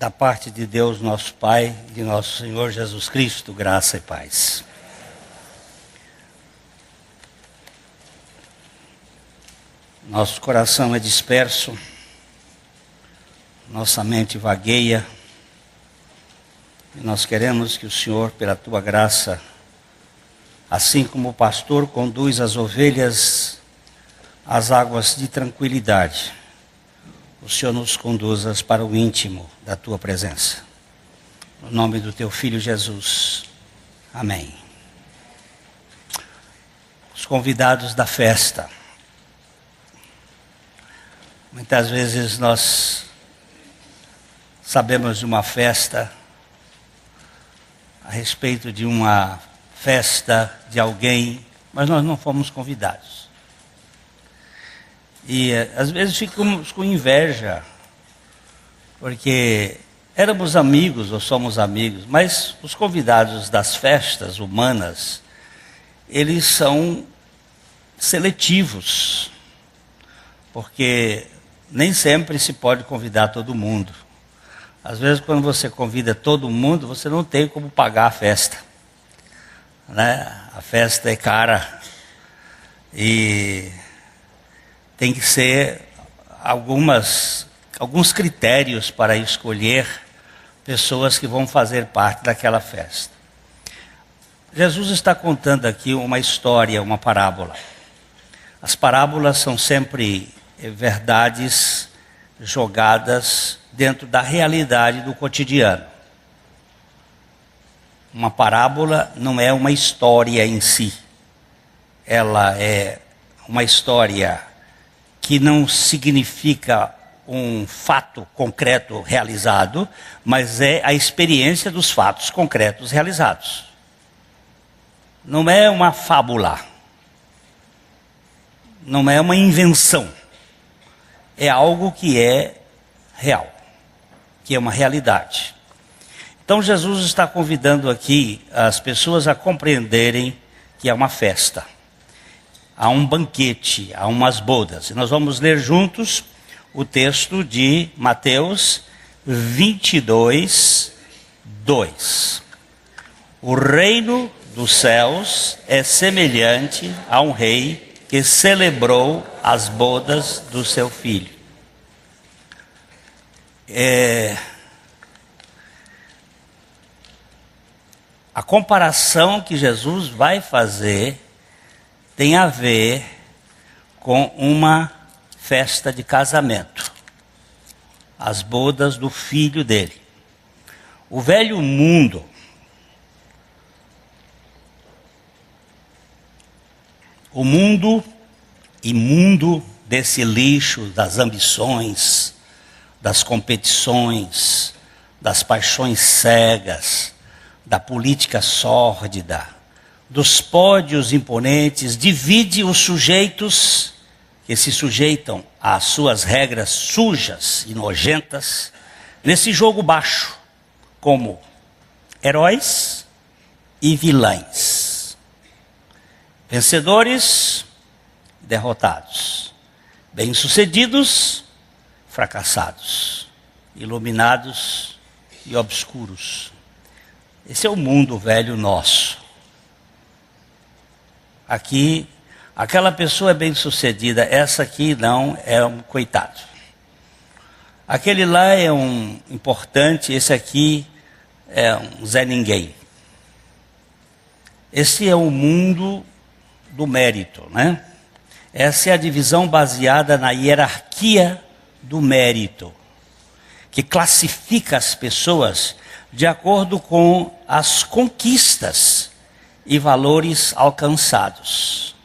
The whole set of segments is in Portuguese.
Da parte de Deus, nosso Pai, e de nosso Senhor Jesus Cristo, graça e paz. Nosso coração é disperso, nossa mente vagueia, e nós queremos que o Senhor, pela Tua graça, assim como o pastor conduz as ovelhas às águas de tranquilidade, o Senhor nos conduzas para o íntimo da Tua presença. No nome do Teu Filho Jesus. Amém. Os convidados da festa. Muitas vezes nós sabemos de uma festa, a respeito de uma festa de alguém, mas nós não fomos convidados. E às vezes ficamos com inveja, porque éramos amigos ou somos amigos, mas os convidados das festas humanas, eles são seletivos, porque nem sempre se pode convidar todo mundo. Às vezes quando você convida todo mundo, você não tem como pagar a festa, né? A festa é cara e tem que ser alguns critérios para escolher pessoas que vão fazer parte daquela festa. Jesus está contando aqui uma história, uma parábola. As parábolas são sempre verdades jogadas dentro da realidade do cotidiano. Uma parábola não é uma história em si. Ela é uma história que não significa um fato concreto realizado, mas é a experiência dos fatos concretos realizados. Não é uma fábula. Não é uma invenção. É algo que é real, que é uma realidade. Então Jesus está convidando aqui as pessoas a compreenderem que é uma festa. Há um banquete, há umas bodas. E nós vamos ler juntos o texto de Mateus 22, 2. O reino dos céus é semelhante a um rei que celebrou as bodas do seu filho. A comparação que Jesus vai fazer tem a ver com uma festa de casamento, as bodas do filho dele. O velho mundo, o mundo imundo desse lixo das ambições, das competições, das paixões cegas, da política sórdida, dos pódios imponentes, divide os sujeitos que se sujeitam às suas regras sujas e nojentas, nesse jogo baixo, como heróis e vilãs, vencedores, derrotados, bem-sucedidos, fracassados, iluminados e obscuros. Esse é o mundo velho nosso. Aqui, aquela pessoa é bem-sucedida, essa aqui não, é um coitado. Aquele lá é um importante, esse aqui é um Zé Ninguém. Esse é o mundo do mérito, né? Essa é a divisão baseada na hierarquia do mérito, que classifica as pessoas de acordo com as conquistas e valores alcançados.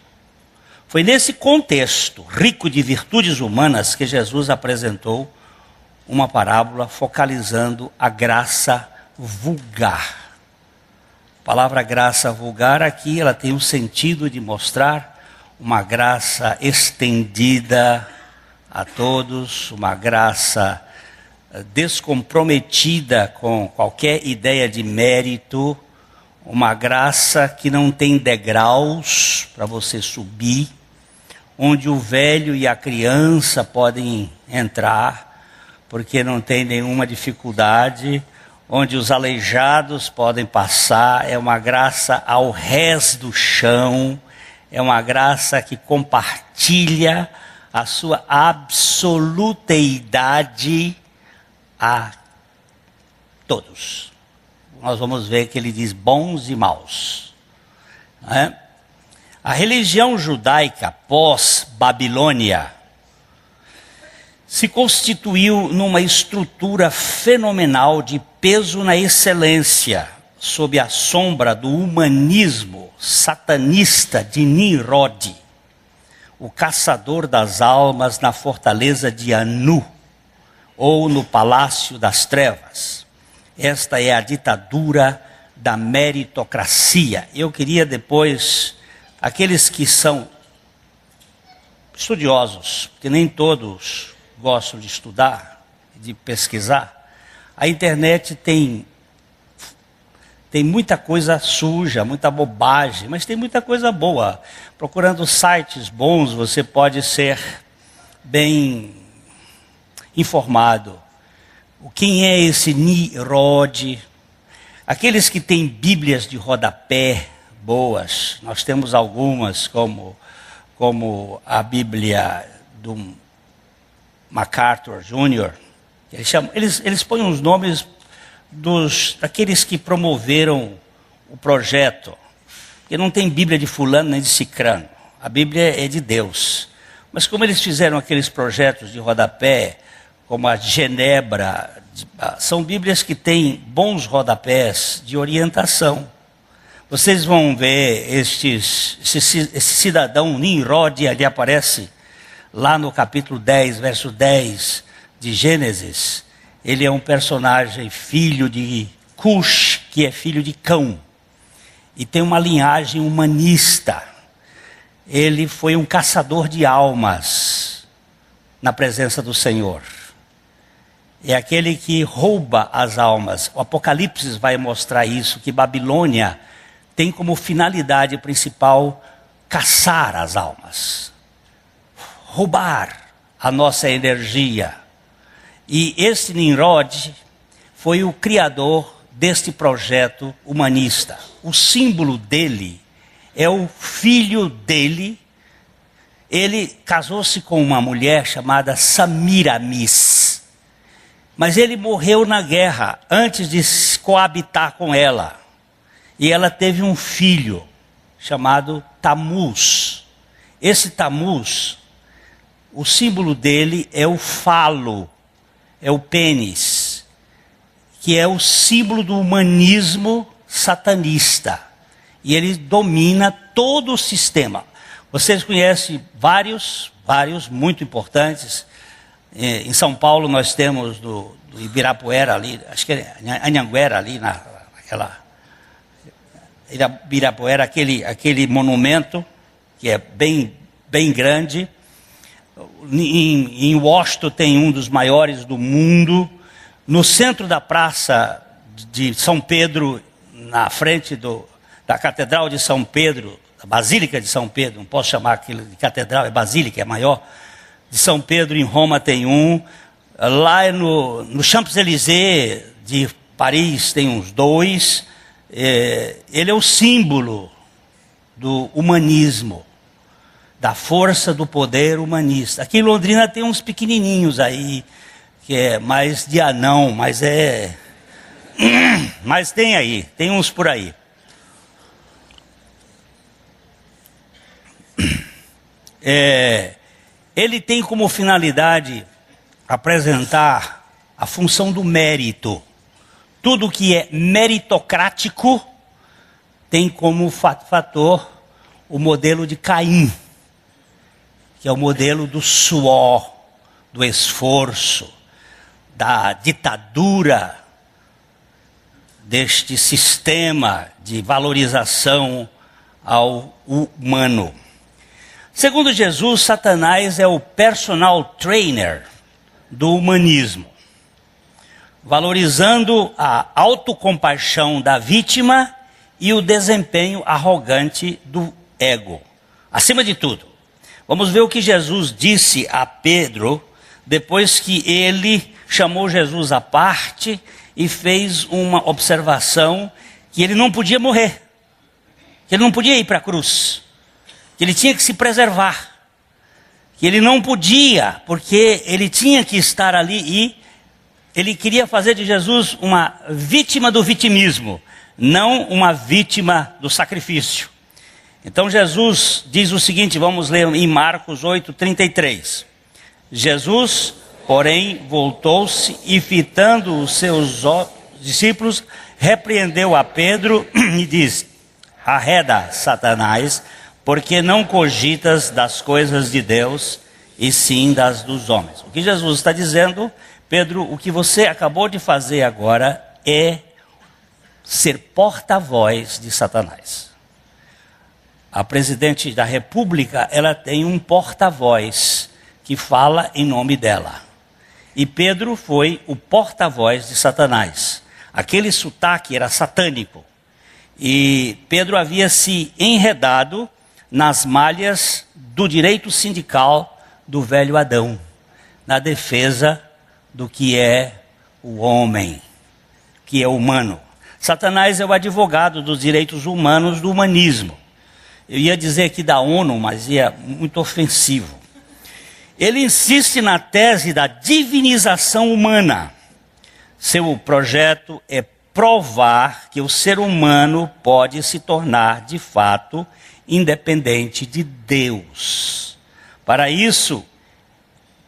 Foi nesse contexto rico de virtudes humanas que Jesus apresentou uma parábola focalizando a graça vulgar. A palavra graça vulgar aqui, ela tem o sentido de mostrar uma graça estendida a todos, uma graça descomprometida com qualquer ideia de mérito, uma graça que não tem degraus para você subir, onde o velho e a criança podem entrar, porque não tem nenhuma dificuldade, onde os aleijados podem passar, é uma graça ao rés do chão, é uma graça que compartilha a sua absoluteidade a todos. Nós vamos ver que ele diz bons e maus. Não é? A religião judaica pós-Babilônia se constituiu numa estrutura fenomenal de peso na excelência, sob a sombra do humanismo satanista de Nimrod, o caçador das almas na fortaleza de Anu, ou no palácio das trevas. Esta é a ditadura da meritocracia. Eu queria depois, aqueles que são estudiosos, porque nem todos gostam de estudar, de pesquisar, a internet tem muita coisa suja, muita bobagem, mas tem muita coisa boa. Procurando sites bons, você pode ser bem informado. Quem é esse Nimrod? Aqueles que têm bíblias de rodapé boas, nós temos algumas, como a Bíblia do MacArthur Jr. Eles põem os nomes daqueles que promoveram o projeto. Porque não tem Bíblia de fulano nem de cicrano. A Bíblia é de Deus. Mas como eles fizeram aqueles projetos de rodapé, como a Genebra, são Bíblias que têm bons rodapés de orientação. Vocês vão ver esse cidadão Nimrod, ali aparece lá no capítulo 10, verso 10 de Gênesis. Ele é um personagem filho de Cush, que é filho de Cão. E tem uma linhagem humanista. Ele foi um caçador de almas na presença do Senhor. É aquele que rouba as almas. O Apocalipse vai mostrar isso, que Babilônia tem como finalidade principal caçar as almas. Roubar a nossa energia. E esse Nimrod foi o criador deste projeto humanista. O símbolo dele é o filho dele. Ele casou-se com uma mulher chamada Samiramis. Mas ele morreu na guerra antes de coabitar com ela. E ela teve um filho chamado Tamuz. Esse Tamuz, o símbolo dele é o falo, é o pênis, que é o símbolo do humanismo satanista. E ele domina todo o sistema. Vocês conhecem vários muito importantes. Em São Paulo nós temos do Ibirapuera ali, acho que é Anhanguera ali, naquela Ibirapuera, aquele monumento que é bem grande. Em Washington tem um dos maiores do mundo. No centro da praça de São Pedro, na frente da Catedral de São Pedro, da Basílica de São Pedro, não posso chamar aquilo de catedral, é Basílica, é maior. De São Pedro, em Roma, tem um. Lá no Champs-Élysées de Paris tem uns 2. Ele é o símbolo do humanismo, da força do poder humanista. Aqui em Londrina tem uns pequenininhos aí, que é mais de anão, mas mas tem uns por aí. Ele tem como finalidade apresentar a função do mérito. Tudo que é meritocrático tem como fator o modelo de Caim, que é o modelo do suor, do esforço, da ditadura deste sistema de valorização ao humano. Segundo Jesus, Satanás é o personal trainer do humanismo, valorizando a autocompaixão da vítima e o desempenho arrogante do ego. Acima de tudo, vamos ver o que Jesus disse a Pedro depois que ele chamou Jesus à parte e fez uma observação que ele não podia morrer, que ele não podia ir para a cruz, que ele tinha que se preservar, que ele não podia, porque ele tinha que estar ali e ele queria fazer de Jesus uma vítima do vitimismo, não uma vítima do sacrifício. Então Jesus diz o seguinte, vamos ler em Marcos 8:33. Jesus, porém, voltou-se e fitando os seus discípulos, repreendeu a Pedro e disse: arreda, Satanás, porque não cogitas das coisas de Deus, e sim das dos homens. O que Jesus está dizendo, Pedro, o que você acabou de fazer agora é ser porta-voz de Satanás. A presidente da República, ela tem um porta-voz que fala em nome dela. E Pedro foi o porta-voz de Satanás. Aquele sotaque era satânico. E Pedro havia se enredado nas malhas do direito sindical do velho Adão, na defesa do que é o homem, que é humano. Satanás é o advogado dos direitos humanos do humanismo. Eu ia dizer aqui da ONU, mas é muito ofensivo. Ele insiste na tese da divinização humana. Seu projeto é provar que o ser humano pode se tornar, de fato, independente de Deus. Para isso,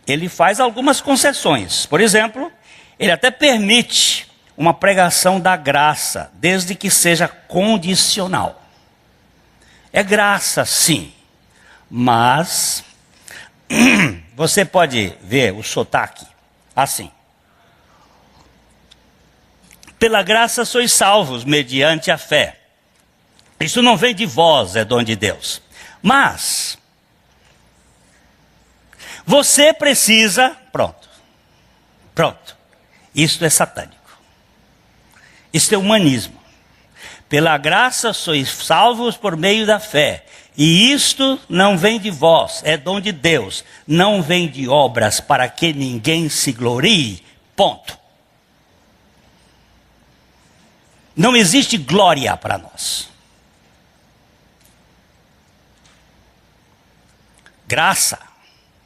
ele faz algumas concessões. Por exemplo, ele até permite uma pregação da graça, desde que seja condicional. É graça, sim, mas você pode ver o sotaque assim. Pela graça sois salvos mediante a fé. Isso não vem de vós, é dom de Deus. Mas você precisa, pronto. Isto é satânico. Isto é humanismo. Pela graça sois salvos por meio da fé. E isto não vem de vós, é dom de Deus. Não vem de obras para que ninguém se glorie. Ponto. Não existe glória para nós. Graça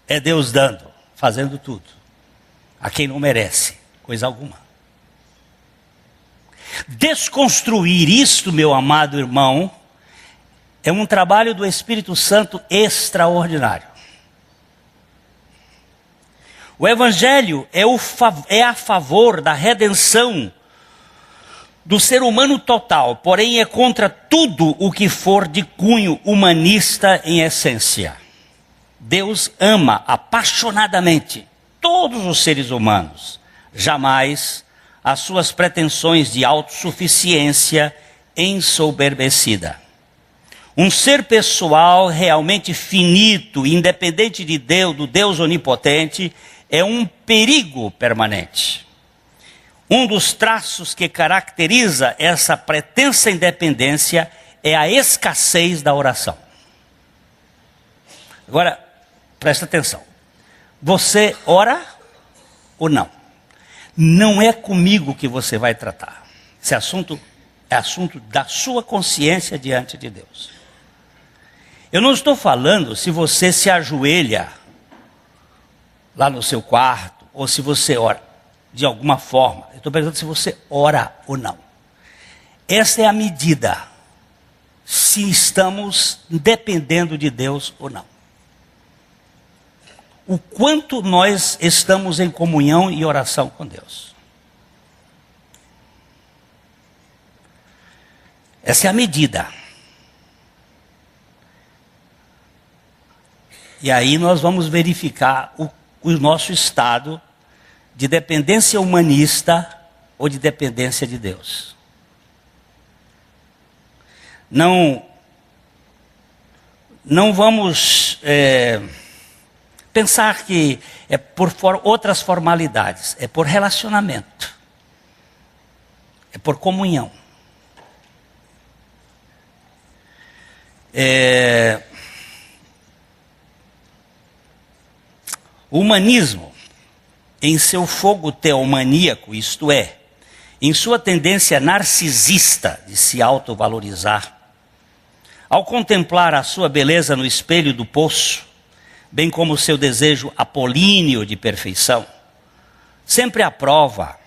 é Deus dando, fazendo tudo, a quem não merece coisa alguma. Desconstruir isto, meu amado irmão, é um trabalho do Espírito Santo extraordinário. O Evangelho é a favor da redenção do ser humano total, porém é contra tudo o que for de cunho humanista em essência. Deus ama apaixonadamente todos os seres humanos, jamais as suas pretensões de autossuficiência ensoberbecida. Um ser pessoal realmente finito, independente de Deus, do Deus onipotente, é um perigo permanente. Um dos traços que caracteriza essa pretensa independência é a escassez da oração. Agora, presta atenção. Você ora ou não? Não é comigo que você vai tratar. Esse assunto é assunto da sua consciência diante de Deus. Eu não estou falando se você se ajoelha lá no seu quarto, ou se você ora de alguma forma. Eu estou perguntando se você ora ou não. Essa é a medida, se estamos dependendo de Deus ou não. O quanto nós estamos em comunhão e oração com Deus. Essa é a medida. E aí nós vamos verificar o nosso estado de dependência humanista ou de dependência de Deus. Não vamos pensar que é por outras formalidades, é por relacionamento, é por comunhão. O humanismo, em seu fogo teomaníaco, isto é, em sua tendência narcisista de se autovalorizar, ao contemplar a sua beleza no espelho do poço, bem como o seu desejo apolíneo de perfeição, sempre aprova,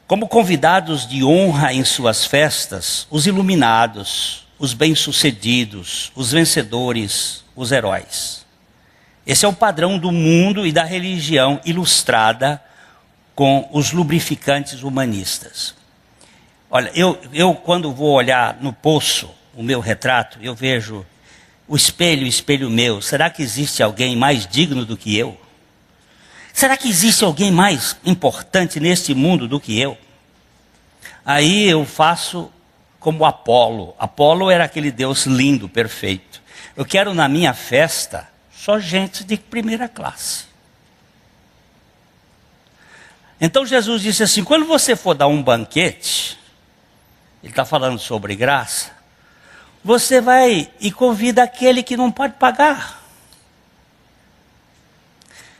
como convidados de honra em suas festas, os iluminados, os bem-sucedidos, os vencedores, os heróis. Esse é o padrão do mundo e da religião ilustrada com os lubrificantes humanistas. Olha, eu quando vou olhar no poço o meu retrato, eu vejo o espelho meu. Será que existe alguém mais digno do que eu? Será que existe alguém mais importante neste mundo do que eu? Aí eu faço como Apolo. Apolo era aquele Deus lindo, perfeito. Eu quero na minha festa só gente de primeira classe. Então Jesus disse assim, quando você for dar um banquete, ele está falando sobre graça, você vai e convida aquele que não pode pagar,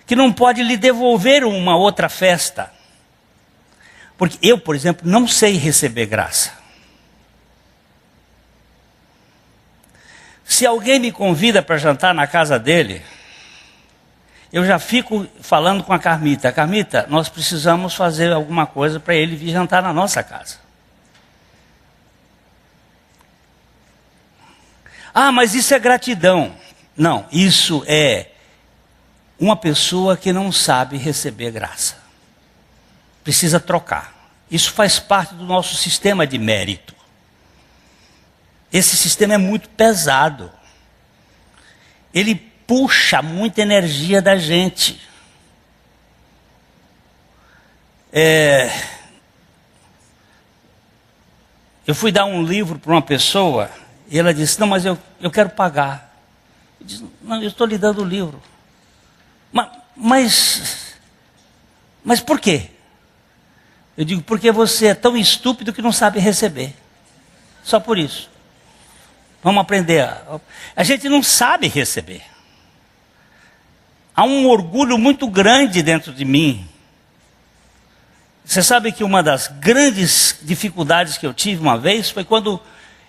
que não pode lhe devolver uma outra festa. Porque eu, por exemplo, não sei receber graça. Se alguém me convida para jantar na casa dele, eu já fico falando com a Carmita. Carmita, nós precisamos fazer alguma coisa para ele vir jantar na nossa casa. Ah, mas isso é gratidão. Não, isso é uma pessoa que não sabe receber graça. Precisa trocar. Isso faz parte do nosso sistema de mérito. Esse sistema é muito pesado. Ele puxa muita energia da gente. Eu fui dar um livro para uma pessoa e ela disse, não, mas eu quero pagar. Eu disse, não, eu estou lhe dando o livro. Mas por quê? Eu digo, porque você é tão estúpido que não sabe receber. Só por isso. Vamos aprender. A gente não sabe receber. Há um orgulho muito grande dentro de mim. Você sabe que uma das grandes dificuldades que eu tive uma vez foi quando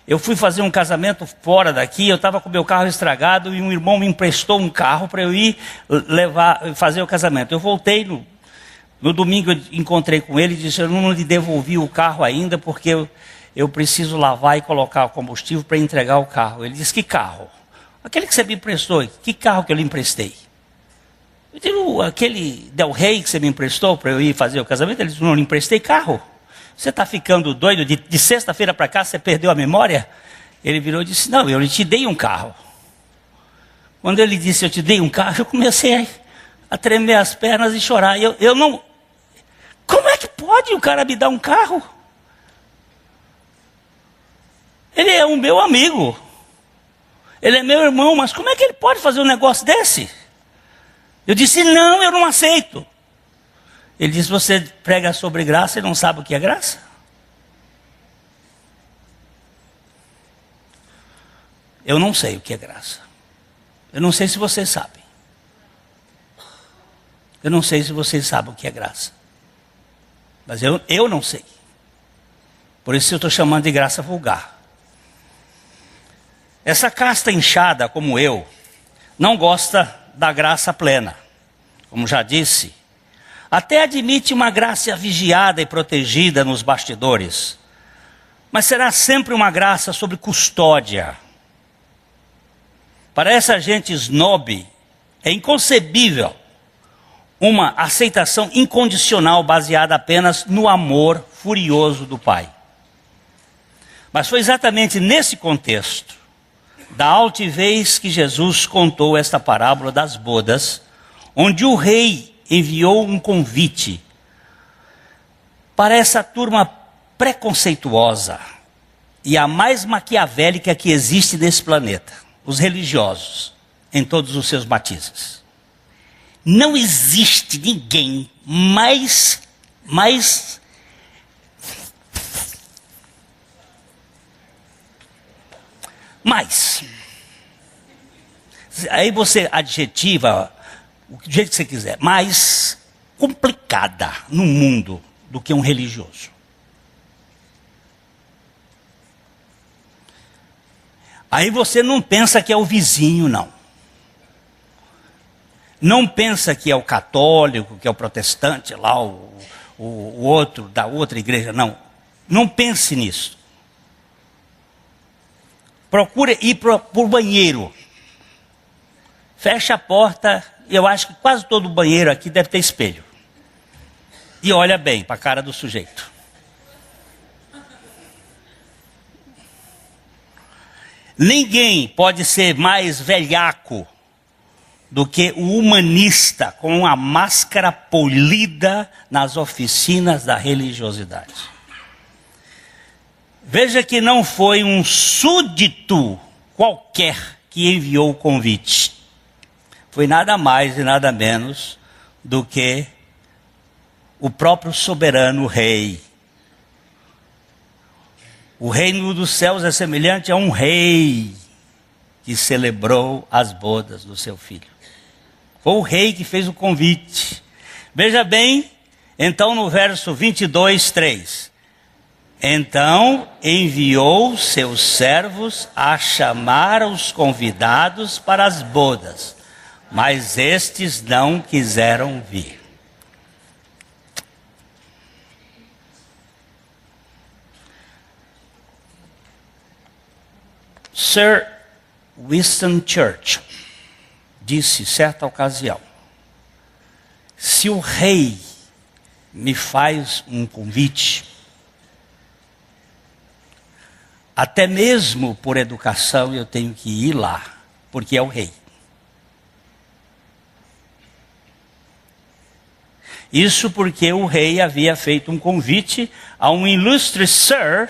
eu fui fazer um casamento fora daqui, eu estava com meu carro estragado e um irmão me emprestou um carro para eu ir fazer o casamento. Eu voltei no domingo, eu encontrei com ele e disse, eu não lhe devolvi o carro ainda porque eu preciso lavar e colocar o combustível para entregar o carro. Ele disse, que carro? Aquele que você me emprestou. Que carro que eu lhe emprestei? Eu digo, aquele Del Rey que você me emprestou para eu ir fazer o casamento. Ele disse, não lhe emprestei carro. Você está ficando doido? De sexta-feira para cá você perdeu a memória? Ele virou e disse, não, eu te dei um carro. Quando ele disse, eu te dei um carro, eu comecei a tremer as pernas e chorar. Eu não... Como é que pode o cara me dar um carro? Ele é o meu amigo. Ele é meu irmão, mas como é que ele pode fazer um negócio desse? Eu disse, não, eu não aceito. Ele disse, você prega sobre graça e não sabe o que é graça? Eu não sei o que é graça. Eu não sei se vocês sabem. Eu não sei se vocês sabem o que é graça. Mas eu não sei. Por isso eu estou chamando de graça vulgar. Essa casta inchada como eu, não gosta da graça plena. Como já disse, até admite uma graça vigiada e protegida nos bastidores. Mas será sempre uma graça sob custódia. Para essa gente snob, é inconcebível uma aceitação incondicional baseada apenas no amor furioso do Pai. Mas foi exatamente nesse contexto da altivez que Jesus contou esta parábola das bodas, onde o rei enviou um convite para essa turma preconceituosa e a mais maquiavélica que existe nesse planeta, os religiosos, em todos os seus matizes. Não existe ninguém mais aí você adjetiva do jeito que você quiser, mais complicada no mundo do que um religioso. Aí você não pensa que é o vizinho, não. Não pensa que é o católico, que é o protestante lá, o outro da outra igreja, não. Não pense nisso. Procure ir para o banheiro. Fecha a porta, eu acho que quase todo banheiro aqui deve ter espelho. E olha bem para a cara do sujeito. Ninguém pode ser mais velhaco do que o humanista com a máscara polida nas oficinas da religiosidade. Veja que não foi um súdito qualquer que enviou o convite. Foi nada mais e nada menos do que o próprio soberano rei. O reino dos céus é semelhante a um rei que celebrou as bodas do seu filho. Foi o rei que fez o convite. Veja bem, então no verso 22, 3. Então enviou seus servos a chamar os convidados para as bodas, mas estes não quiseram vir. Sir Winston Churchill disse certa ocasião: se o rei me faz um convite, até mesmo por educação eu tenho que ir lá, porque é o rei. Isso porque o rei havia feito um convite a um ilustre Sir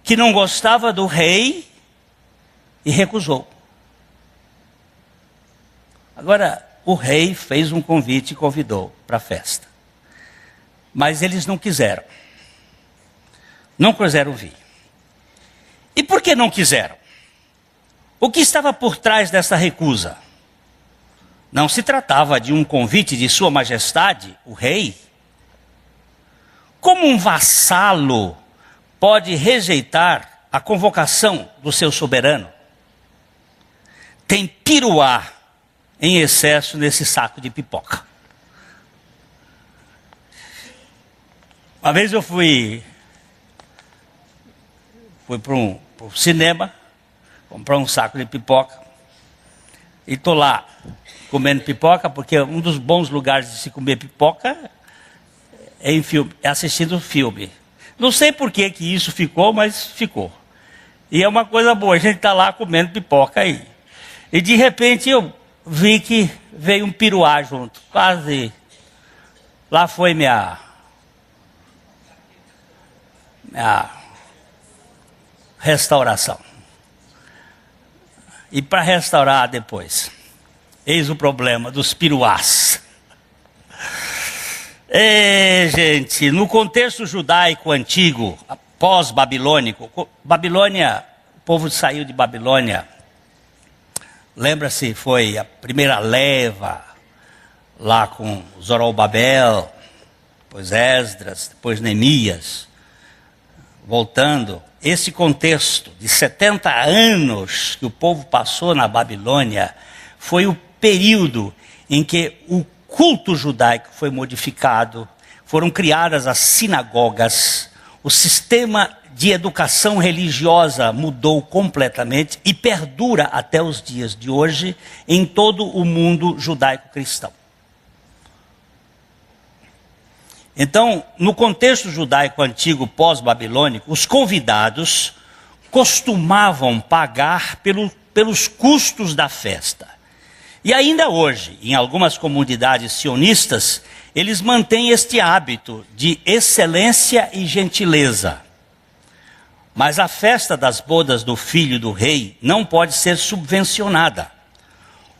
que não gostava do rei e recusou. Agora, o rei fez um convite e convidou para a festa. Mas eles não quiseram. Não quiseram vir. E por que não quiseram? O que estava por trás dessa recusa? Não se tratava de um convite de Sua Majestade, o rei. Como um vassalo pode rejeitar a convocação do seu soberano? Tem piruá em excesso nesse saco de pipoca. Uma vez eu fui para um cinema, comprar um saco de pipoca, e estou lá comendo pipoca, porque um dos bons lugares de se comer pipoca é assistindo filme. Não sei por que isso ficou, mas ficou. E é uma coisa boa, a gente está lá comendo pipoca aí. E de repente eu vi que veio um piruá junto, quase. Lá foi minha restauração. E para restaurar depois, eis o problema dos piruás. Gente, no contexto judaico antigo, pós-babilônico, Babilônia, o povo saiu de Babilônia, lembra-se, foi a primeira leva, lá com Zorobabel, depois Esdras, depois Neemias, voltando. Esse contexto de 70 anos que o povo passou na Babilônia, foi o período em que o culto judaico foi modificado, foram criadas as sinagogas, o sistema de educação religiosa mudou completamente e perdura até os dias de hoje em todo o mundo judaico-cristão. Então, no contexto judaico antigo pós-babilônico, os convidados costumavam pagar pelos custos da festa. E ainda hoje, em algumas comunidades sionistas, eles mantêm este hábito de excelência e gentileza. Mas a festa das bodas do filho do rei não pode ser subvencionada.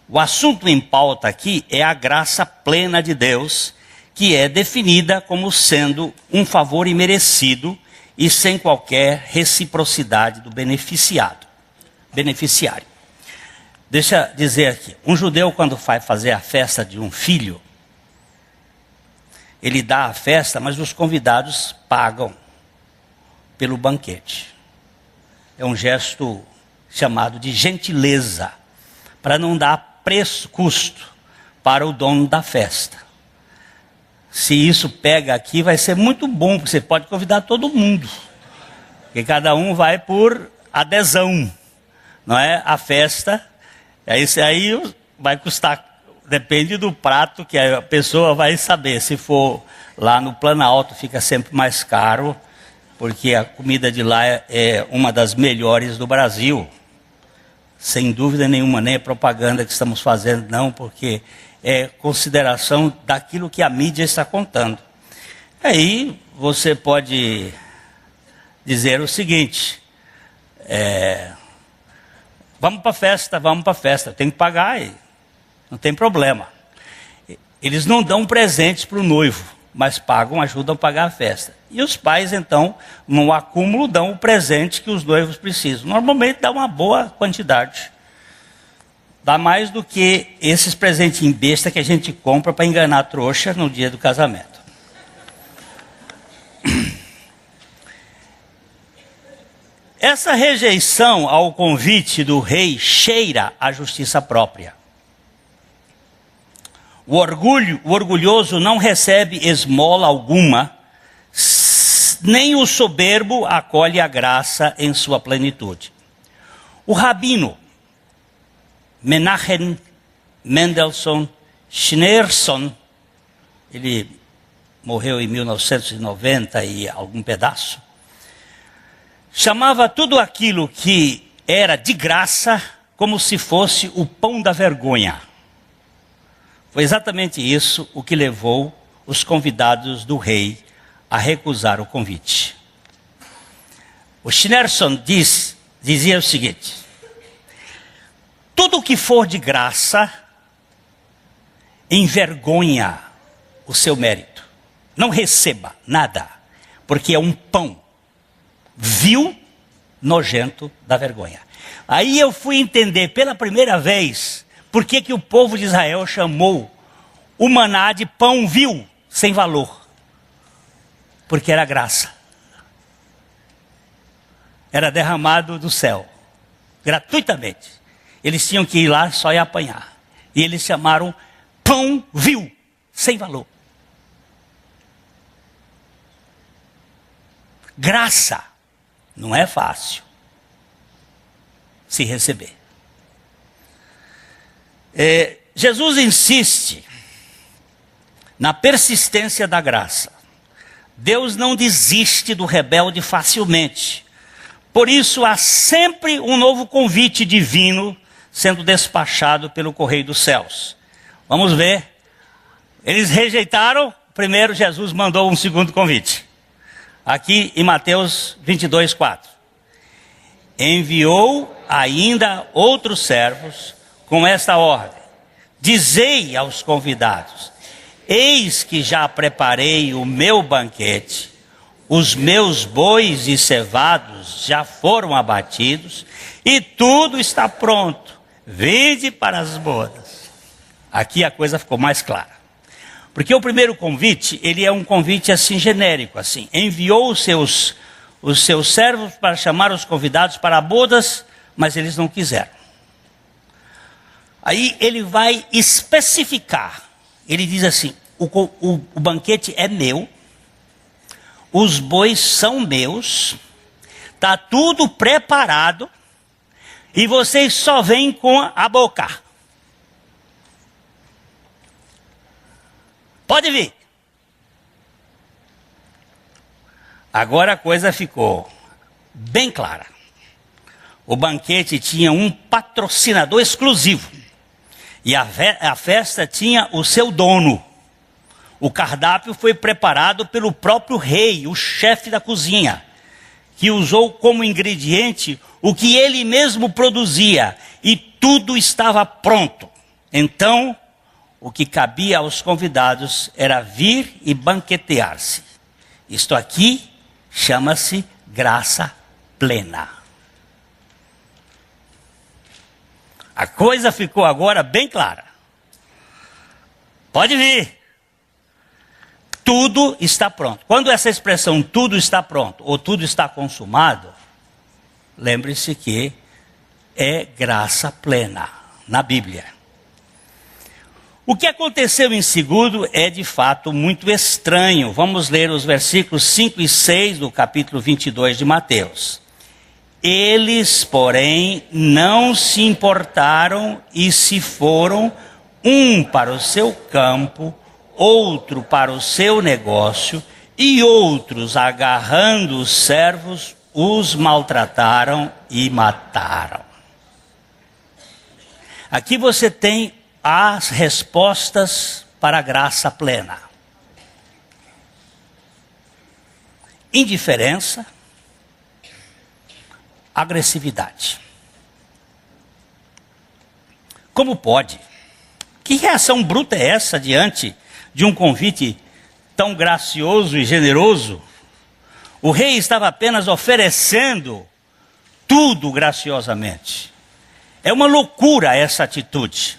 O assunto em pauta aqui é a graça plena de Deus, que é definida como sendo um favor imerecido e sem qualquer reciprocidade do beneficiário. Deixa eu dizer aqui, um judeu quando vai fazer a festa de um filho, ele dá a festa, mas os convidados pagam pelo banquete. É um gesto chamado de gentileza, para não dar custo para o dono da festa. Se isso pega aqui, vai ser muito bom, porque você pode convidar todo mundo. Porque cada um vai por adesão, não é? A festa, isso aí vai custar, depende do prato que a pessoa vai saber. Se for lá no Planalto, fica sempre mais caro, porque a comida de lá é uma das melhores do Brasil. Sem dúvida nenhuma, nem é propaganda que estamos fazendo, não, porque é consideração daquilo que a mídia está contando. Aí você pode dizer o seguinte: vamos para a festa, tem que pagar aí, não tem problema. Eles não dão presentes para o noivo, mas ajudam a pagar a festa. E os pais, então, no acúmulo, dão o presente que os noivos precisam. Normalmente dá uma boa quantidade. Dá mais do que esses presentinhos besta que a gente compra para enganar a trouxa no dia do casamento. Essa rejeição ao convite do rei cheira a justiça própria. O orgulhoso não recebe esmola alguma, nem o soberbo acolhe a graça em sua plenitude. O rabino Menachem Mendelssohn Schneerson, ele morreu em 1990 e algum pedaço, chamava tudo aquilo que era de graça como se fosse o pão da vergonha. Foi exatamente isso o que levou os convidados do rei a recusar o convite. O Schneerson dizia o seguinte: tudo que for de graça envergonha o seu mérito. Não receba nada, porque é um pão vil, nojento da vergonha. Aí eu fui entender pela primeira vez por que o povo de Israel chamou o maná de pão vil, sem valor. Porque era graça. Era derramado do céu, gratuitamente. Eles tinham que ir lá só e apanhar. E eles chamaram pão vil, sem valor. Graça não é fácil se receber. Jesus insiste na persistência da graça. Deus não desiste do rebelde facilmente. Por isso há sempre um novo convite divino sendo despachado pelo correio dos céus. Vamos ver. Eles rejeitaram, primeiro Jesus mandou um segundo convite. Aqui em Mateus 22, 4. Enviou ainda outros servos com esta ordem: dizei aos convidados: eis que já preparei o meu banquete, os meus bois e cevados já foram abatidos, e tudo está pronto, vinde para as bodas. Aqui a coisa ficou mais clara. Porque o primeiro convite, ele é um convite assim genérico, assim. Enviou os seus servos para chamar os convidados para bodas, mas eles não quiseram. Aí ele vai especificar. Ele diz assim: o banquete é meu, os bois são meus, está tudo preparado, e vocês só vêm com a boca. Pode vir. Agora a coisa ficou bem clara. O banquete tinha um patrocinador exclusivo. E a festa tinha o seu dono. O cardápio foi preparado pelo próprio rei, o chefe da cozinha, que usou como ingrediente o que ele mesmo produzia. E tudo estava pronto. Então, o que cabia aos convidados era vir e banquetear-se. Isto aqui chama-se graça plena. A coisa ficou agora bem clara. Pode vir. Tudo está pronto. Quando essa expressão tudo está pronto ou tudo está consumado, lembre-se que é graça plena na Bíblia. O que aconteceu em segundo é de fato muito estranho. Vamos ler os versículos 5 e 6 do capítulo 22 de Mateus. Eles, porém, não se importaram e se foram, um para o seu campo, outro para o seu negócio, e outros, agarrando os servos, os maltrataram e mataram. Aqui você tem as respostas para a graça plena: indiferença, agressividade. Como pode? Que reação bruta é essa diante de um convite tão gracioso e generoso? O rei estava apenas oferecendo tudo graciosamente. É uma loucura essa atitude,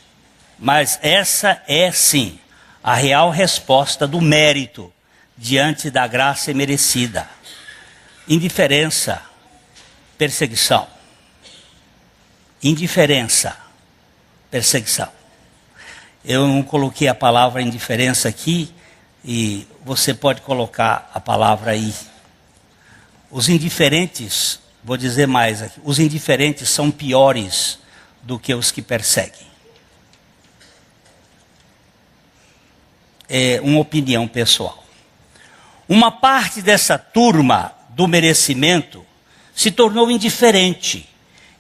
mas essa é sim a real resposta do mérito diante da graça imerecida. Indiferença, perseguição. Indiferença, perseguição. Eu não coloquei a palavra indiferença aqui, e você pode colocar a palavra aí. Os indiferentes, vou dizer mais aqui, os indiferentes são piores do que os que perseguem. É uma opinião pessoal. Uma parte dessa turma do merecimento se tornou indiferente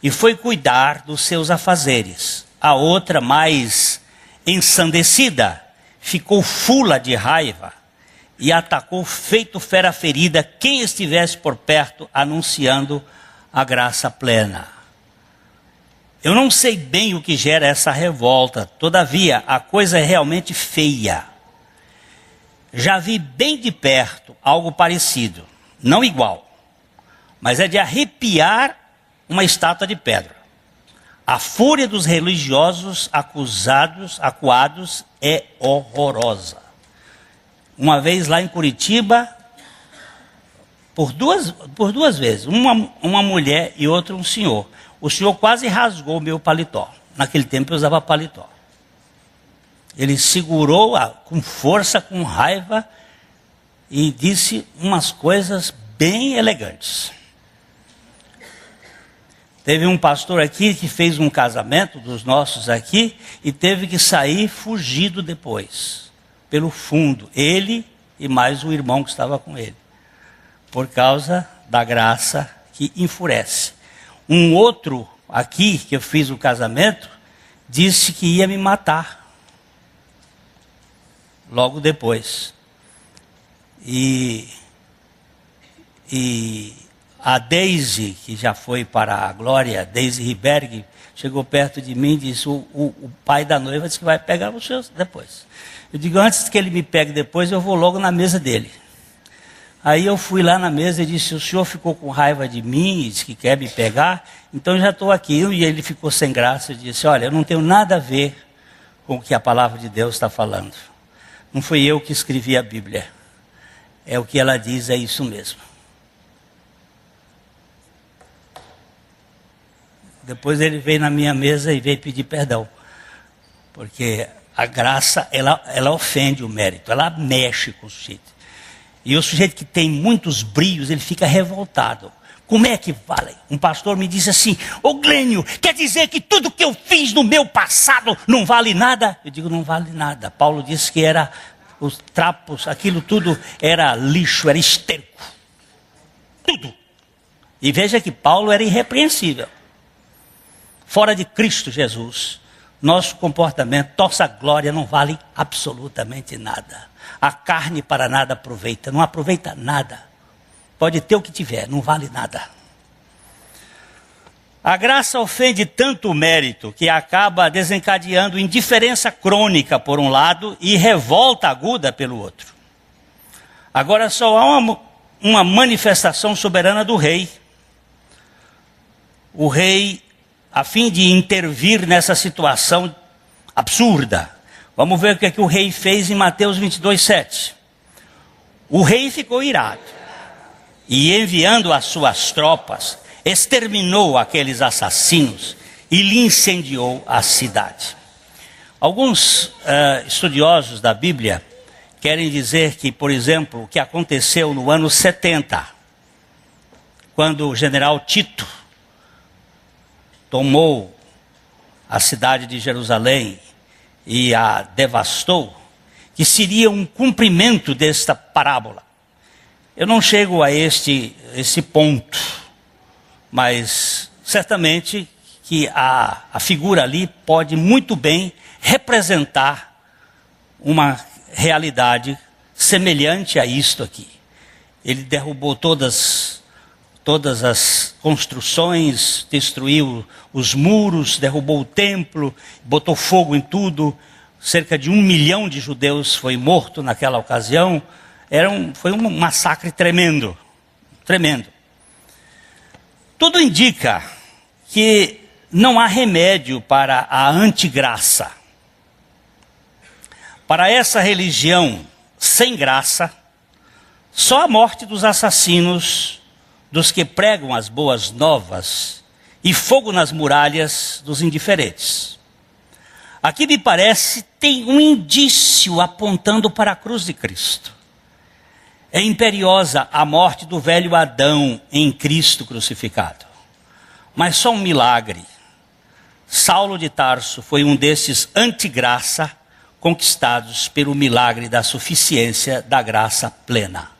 e foi cuidar dos seus afazeres. A outra, mais ensandecida, ficou fula de raiva e atacou feito fera ferida quem estivesse por perto, anunciando a graça plena. Eu não sei bem o que gera essa revolta, todavia a coisa é realmente feia. Já vi bem de perto algo parecido, não igual, mas é de arrepiar uma estátua de pedra. A fúria dos religiosos acuados é horrorosa. Uma vez lá em Curitiba, por duas vezes, uma mulher e outra um senhor. O senhor quase rasgou o meu paletó. Naquele tempo eu usava paletó. Ele segurou com força, com raiva, e disse umas coisas bem elegantes. Teve um pastor aqui que fez um casamento dos nossos aqui e teve que sair fugido depois, pelo fundo, ele e mais o irmão que estava com ele, por causa da graça que enfurece. Um outro aqui, que eu fiz o casamento, disse que ia me matar logo depois. E a Deise, que já foi para a glória, Deise Riberg, chegou perto de mim e disse, o pai da noiva disse que vai pegar os seus depois. Eu digo, antes que ele me pegue depois, eu vou logo na mesa dele. Aí eu fui lá na mesa e disse, o senhor ficou com raiva de mim e disse que quer me pegar, então eu já estou aqui. E ele ficou sem graça e disse, olha, eu não tenho nada a ver com o que a palavra de Deus está falando. Não fui eu que escrevi a Bíblia. É o que ela diz, é isso mesmo. Depois ele veio na minha mesa e veio pedir perdão. Porque a graça, ela ofende o mérito, ela mexe com o sujeito. E o sujeito que tem muitos brios, ele fica revoltado. Como é que vale? Um pastor me disse assim, ô Glênio, quer dizer que tudo que eu fiz no meu passado não vale nada? Eu digo, não vale nada. Paulo disse que era os trapos, aquilo tudo era lixo, era esterco. Tudo. E veja que Paulo era irrepreensível. Fora de Cristo Jesus, nosso comportamento, nossa glória não vale absolutamente nada. A carne para nada aproveita, não aproveita nada. Pode ter o que tiver, não vale nada. A graça ofende tanto o mérito que acaba desencadeando indiferença crônica por um lado e revolta aguda pelo outro. Agora só há uma manifestação soberana do rei. O rei, a fim de intervir nessa situação absurda. Vamos ver o que é que o rei fez em Mateus 22, 7. O rei ficou irado e, enviando as suas tropas, exterminou aqueles assassinos e lhe incendiou a cidade. Alguns estudiosos da Bíblia querem dizer que, por exemplo, o que aconteceu no ano 70, quando o general Tito tomou a cidade de Jerusalém e a devastou, que seria um cumprimento desta parábola. Eu não chego a esse ponto, mas certamente que a figura ali pode muito bem representar uma realidade semelhante a isto aqui. Ele derrubou todas as construções, destruiu os muros, derrubou o templo, botou fogo em tudo. Cerca de 1 milhão de judeus foi morto naquela ocasião. Foi um massacre tremendo, tremendo. Tudo indica que não há remédio para a antigraça. Para essa religião sem graça, só a morte dos assassinos, dos que pregam as boas novas, e fogo nas muralhas dos indiferentes. Aqui me parece tem um indício apontando para a cruz de Cristo. É imperiosa a morte do velho Adão em Cristo crucificado. Mas só um milagre. Saulo de Tarso foi um desses antigraça conquistados pelo milagre da suficiência da graça plena.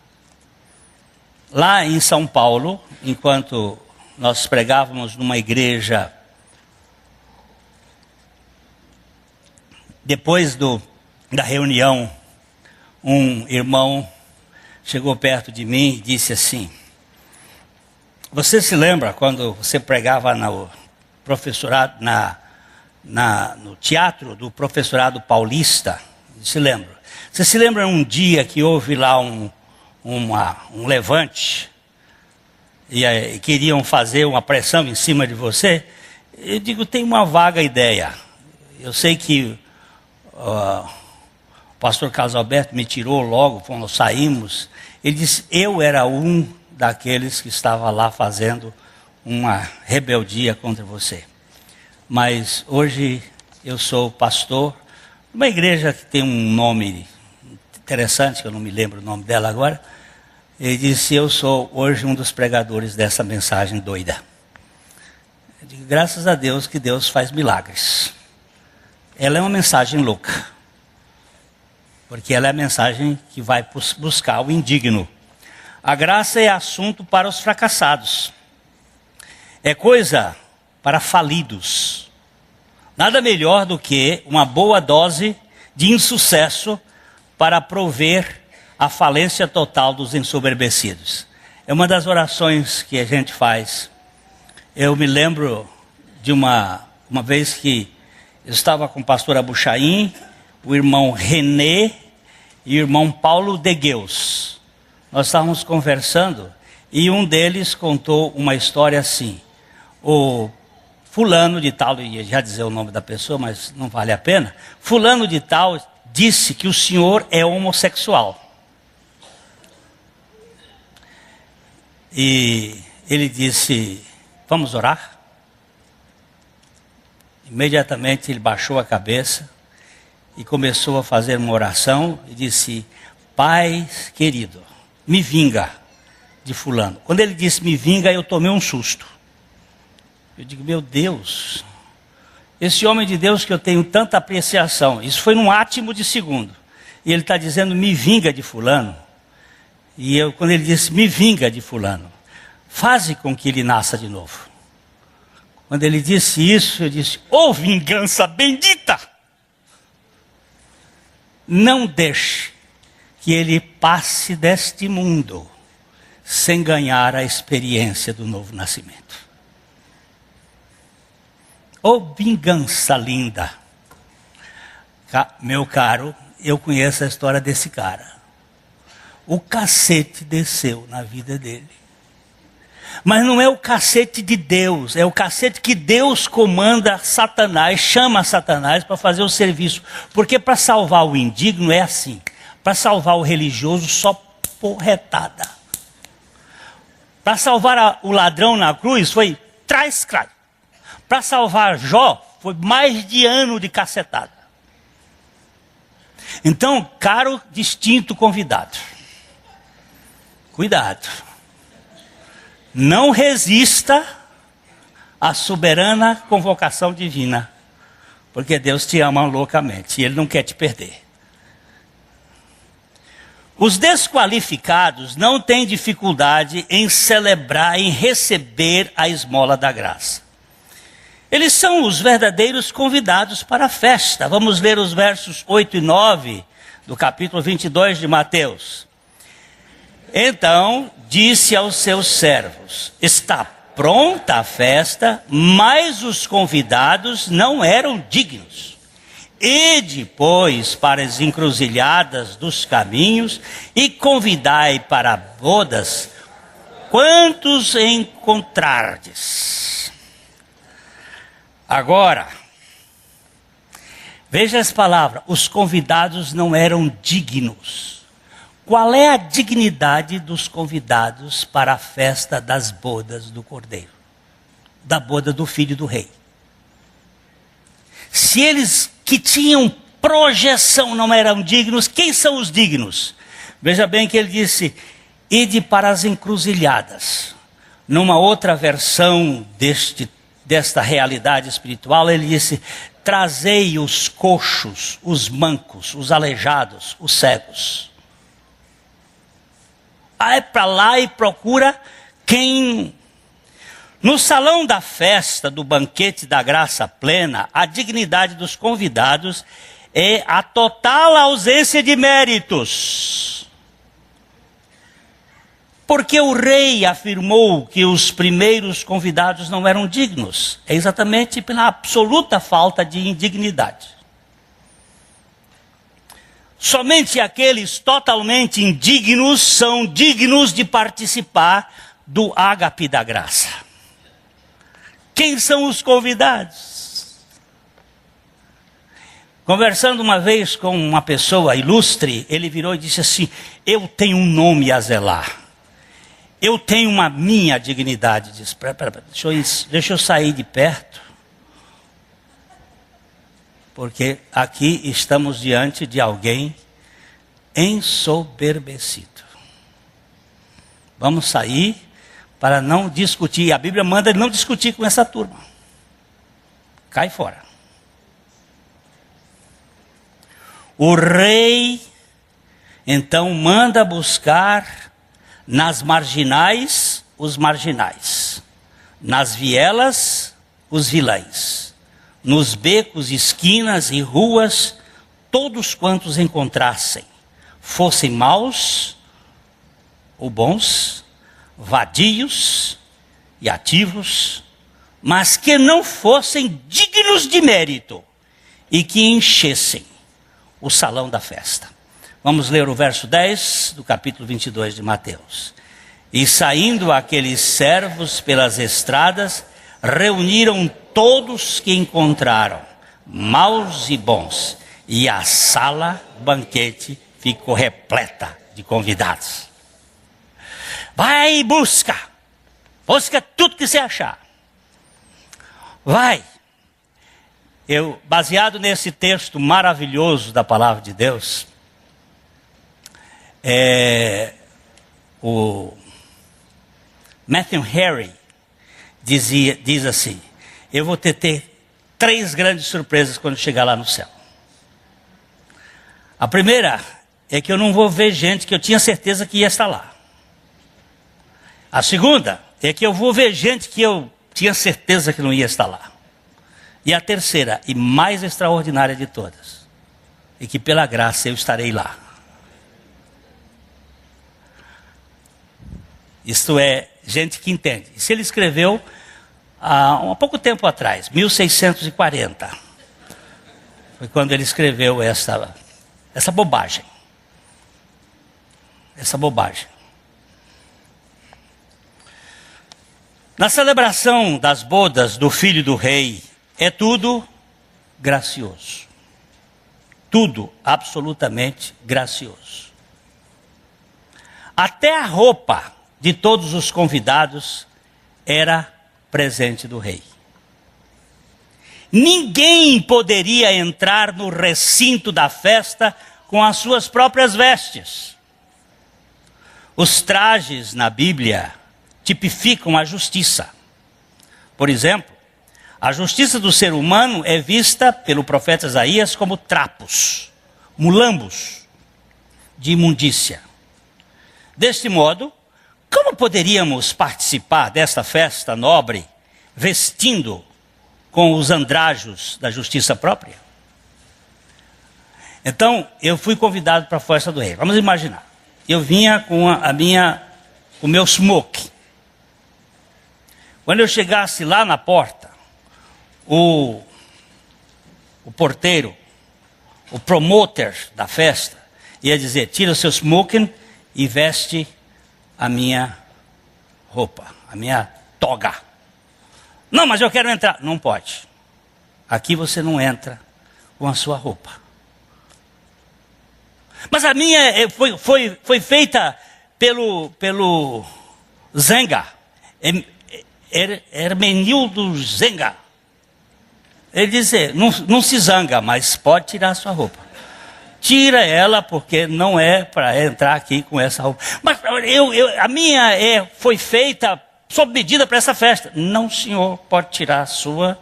Lá em São Paulo, enquanto nós pregávamos numa igreja, depois da reunião, um irmão chegou perto de mim e disse assim: você se lembra quando você pregava no professorado, no teatro do professorado paulista? Se lembra? Você se lembra um dia que houve lá um levante e queriam fazer uma pressão em cima de você? Eu digo, tem uma vaga ideia. Eu sei que o pastor Carlos Alberto me tirou logo quando nós saímos. Ele disse, eu era um daqueles que estava lá fazendo uma rebeldia contra você. Mas hoje eu sou pastor numa igreja que tem um nome interessante, que eu não me lembro o nome dela agora. Ele disse, eu sou hoje um dos pregadores dessa mensagem doida. Eu digo, graças a Deus que Deus faz milagres. Ela é uma mensagem louca, porque ela é a mensagem que vai buscar o indigno. A graça é assunto para os fracassados. É coisa para falidos. Nada melhor do que uma boa dose de insucesso para prover a falência total dos ensoberbecidos. É uma das orações que a gente faz. Eu me lembro de uma vez que eu estava com o pastor Abuchaim, o irmão René e o irmão Paulo Degueus. Nós estávamos conversando e um deles contou uma história assim. O fulano de tal, ia já dizer o nome da pessoa, mas não vale a pena. Fulano de tal disse que o senhor é homossexual. E ele disse, vamos orar? Imediatamente ele baixou a cabeça e começou a fazer uma oração e disse, Pai querido, me vinga de fulano. Quando ele disse me vinga, eu tomei um susto. Eu digo, meu Deus, esse homem de Deus que eu tenho tanta apreciação, isso foi num átimo de segundo. E ele está dizendo, me vinga de fulano. E quando ele disse, me vinga de fulano, faze com que ele nasça de novo. Quando ele disse isso, eu disse, ô vingança bendita! Não deixe que ele passe deste mundo sem ganhar a experiência do novo nascimento. Ô vingança linda! Meu caro, eu conheço a história desse cara. O cacete desceu na vida dele. Mas não é o cacete de Deus, é o cacete que Deus comanda Satanás, chama Satanás para fazer o serviço. Porque para salvar o indigno é assim, para salvar o religioso só chicoteada. Para salvar o ladrão na cruz foi traz. Para salvar Jó foi mais de ano de cacetada. Então, caro distinto convidado, cuidado. Não resista à soberana convocação divina. Porque Deus te ama loucamente e Ele não quer te perder. Os desqualificados não têm dificuldade em celebrar, em receber a esmola da graça. Eles são os verdadeiros convidados para a festa. Vamos ler os versos 8 e 9 do capítulo 22 de Mateus. Então disse aos seus servos: está pronta a festa, mas os convidados não eram dignos. Ide, pois, para as encruzilhadas dos caminhos e convidai para bodas quantos encontrardes. Agora, veja essa palavra, os convidados não eram dignos. Qual é a dignidade dos convidados para a festa das bodas do Cordeiro? Da boda do Filho do Rei. Se eles que tinham projeção não eram dignos, quem são os dignos? Veja bem que ele disse, ide para as encruzilhadas. Numa outra versão desta realidade espiritual, ele disse, trazei os coxos, os mancos, os aleijados, os cegos. Vai para lá e procura quem... No salão da festa, do banquete da graça plena, a dignidade dos convidados é a total ausência de méritos. Porque o rei afirmou que os primeiros convidados não eram dignos. É exatamente pela absoluta falta de indignidade. Somente aqueles totalmente indignos são dignos de participar do ágape da graça. Quem são os convidados? Conversando uma vez com uma pessoa ilustre, ele virou e disse assim, eu tenho um nome a zelar. Eu tenho uma minha dignidade. Disse, deixa eu sair de perto. Porque aqui estamos diante de alguém ensoberbecido. Vamos sair para não discutir. A Bíblia manda não discutir com essa turma. Cai fora. O rei, então, manda buscar nas marginais os marginais, nas vielas os vilães, nos becos, esquinas e ruas, todos quantos encontrassem, fossem maus ou bons, vadios e ativos, mas que não fossem dignos de mérito e que enchessem o salão da festa. Vamos ler o verso 10 do capítulo 22 de Mateus. E saindo aqueles servos pelas estradas, reuniram todos que encontraram, maus e bons, e a sala banquete ficou repleta de convidados. Vai e busca tudo que você achar. Vai. Eu, baseado nesse texto maravilhoso da palavra de Deus, o Matthew Henry diz assim, eu vou ter 3 grandes surpresas quando chegar lá no céu. A primeira é que eu não vou ver gente que eu tinha certeza que ia estar lá. A segunda é que eu vou ver gente que eu tinha certeza que não ia estar lá. E a terceira, e mais extraordinária de todas, é que pela graça eu estarei lá. Isto é, gente que entende. Isso ele escreveu há pouco tempo atrás, 1640. Foi quando ele escreveu essa bobagem. Essa bobagem. Na celebração das bodas do Filho do Rei, é tudo gracioso. Tudo absolutamente gracioso. Até a roupa de todos os convidados era presente do rei. Ninguém poderia entrar no recinto da festa com as suas próprias vestes. Os trajes na Bíblia tipificam a justiça. Por exemplo, a justiça do ser humano é vista pelo profeta Isaías como trapos, mulambos de imundícia. Deste modo, como poderíamos participar desta festa nobre vestindo com os andrajos da justiça própria? Então, eu fui convidado para a festa do rei. Vamos imaginar. Eu vinha com o meu smoke. Quando eu chegasse lá na porta, o porteiro, o promoter da festa, ia dizer: tira o seu smoking e veste a minha roupa, a minha toga. Não, mas eu quero entrar. Não pode. Aqui você não entra com a sua roupa. Mas a minha foi feita pelo Zenga, Hermenildo Zenga. Ele disse: não se zanga, mas pode tirar a sua roupa. Tira ela, porque não é para entrar aqui com essa roupa. Mas a minha foi feita sob medida para essa festa. Não, senhor, pode tirar a sua,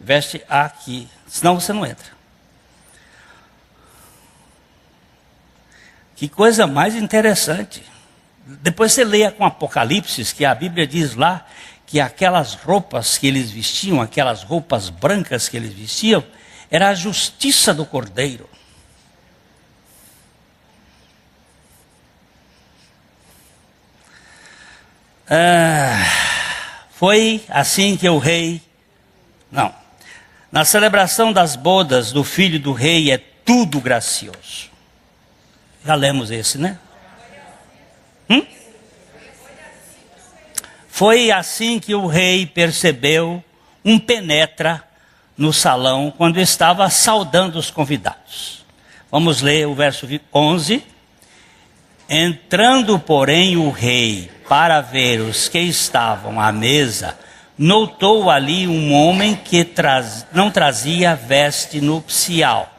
veste aqui, senão você não entra. Que coisa mais interessante. Depois você leia com Apocalipse, que a Bíblia diz lá que aquelas roupas que eles vestiam, aquelas roupas brancas que eles vestiam, era a justiça do Cordeiro. Foi assim que o rei... Não. Na celebração das bodas do filho do rei é tudo gracioso. Já lemos esse, né? Foi assim que o rei percebeu um penetra no salão quando estava saudando os convidados. Vamos ler o verso 11. Entrando, porém, o rei para ver os que estavam à mesa, notou ali um homem que não trazia veste nupcial.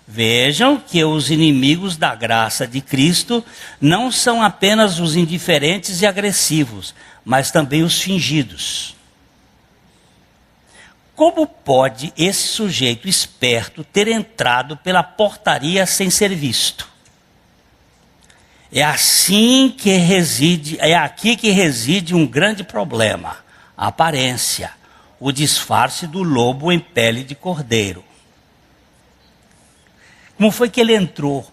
Vejam que os inimigos da graça de Cristo não são apenas os indiferentes e agressivos, mas também os fingidos. Como pode esse sujeito esperto ter entrado pela portaria sem ser visto? É aqui que reside um grande problema: a aparência, o disfarce do lobo em pele de cordeiro. Como foi que ele entrou?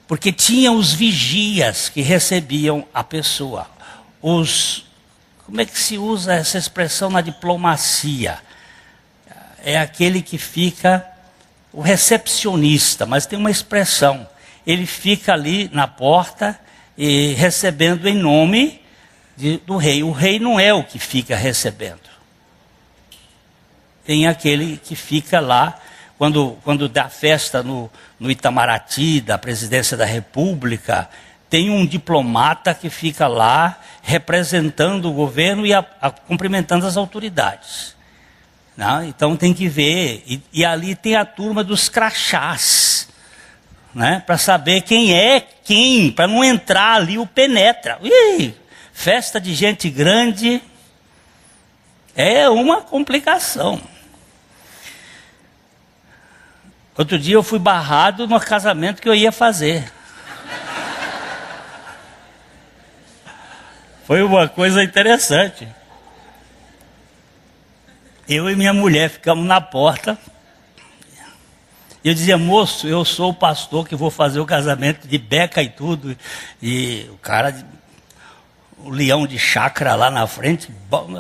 Porque tinha os vigias que recebiam a pessoa. Como é que se usa essa expressão na diplomacia? É aquele que fica, o recepcionista, mas tem uma expressão. Ele fica ali na porta e recebendo em nome do rei. O rei não é o que fica recebendo. Tem aquele que fica lá, quando dá festa no Itamaraty, da presidência da República, tem um diplomata que fica lá representando o governo e cumprimentando as autoridades. Não? Então tem que ver, e ali tem a turma dos crachás, né? Para saber quem é quem, para não entrar ali o penetra. Festa de gente grande é uma complicação. Outro dia eu fui barrado no casamento que eu ia fazer. Foi uma coisa interessante. Eu e minha mulher ficamos na porta. Eu dizia: moço, eu sou o pastor que vou fazer o casamento de beca e tudo. E o cara, o leão de chácara lá na frente,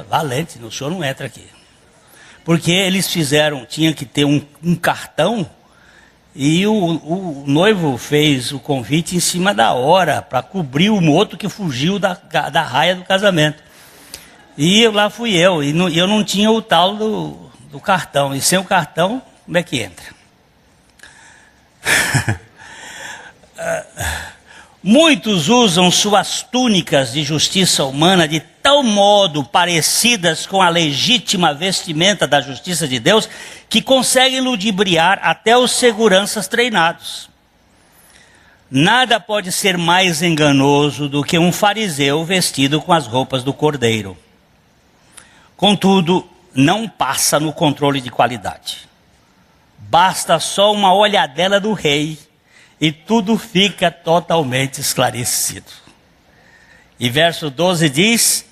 valente, o senhor não entra aqui. Porque eles tinha que ter um cartão, e o noivo fez o convite em cima da hora, para cobrir o outro que fugiu da raia do casamento. E lá fui eu, e eu não tinha o tal do cartão. E sem o cartão, como é que entra? Muitos usam suas túnicas de justiça humana de tal modo parecidas com a legítima vestimenta da justiça de Deus, que conseguem ludibriar até os seguranças treinados. Nada pode ser mais enganoso do que um fariseu vestido com as roupas do cordeiro. Contudo, não passa no controle de qualidade. Basta só uma olhadela do rei e tudo fica totalmente esclarecido. E verso 12 diz: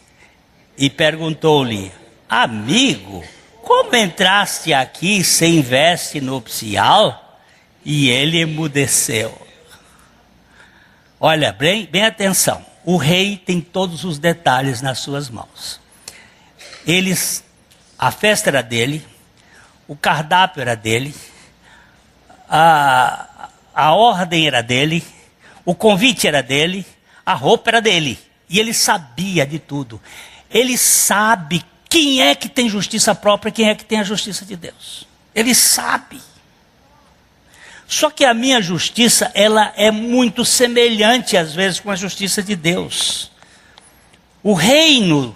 e perguntou-lhe: amigo, como entraste aqui sem veste nupcial? E ele emudeceu. Olha, bem atenção. O rei tem todos os detalhes nas suas mãos. A festa era dele, o cardápio era dele, a ordem era dele, o convite era dele, a roupa era dele. E ele sabia de tudo. Ele sabe quem é que tem justiça própria e quem é que tem a justiça de Deus. Ele sabe. Só que a minha justiça, ela é muito semelhante às vezes com a justiça de Deus. O reino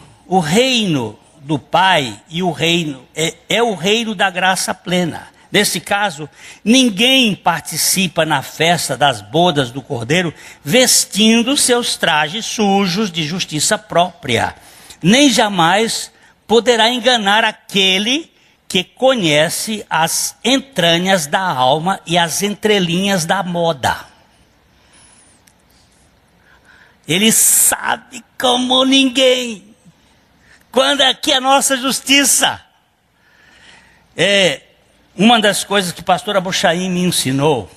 do Pai e o reino é o reino da graça plena. Nesse caso, ninguém participa na festa das bodas do Cordeiro vestindo seus trajes sujos de justiça própria. Nem jamais poderá enganar aquele que conhece as entranhas da alma e as entrelinhas da moda. Ele sabe como ninguém quando é que a nossa justiça. Uma das coisas que o pastor Abuchaim me ensinou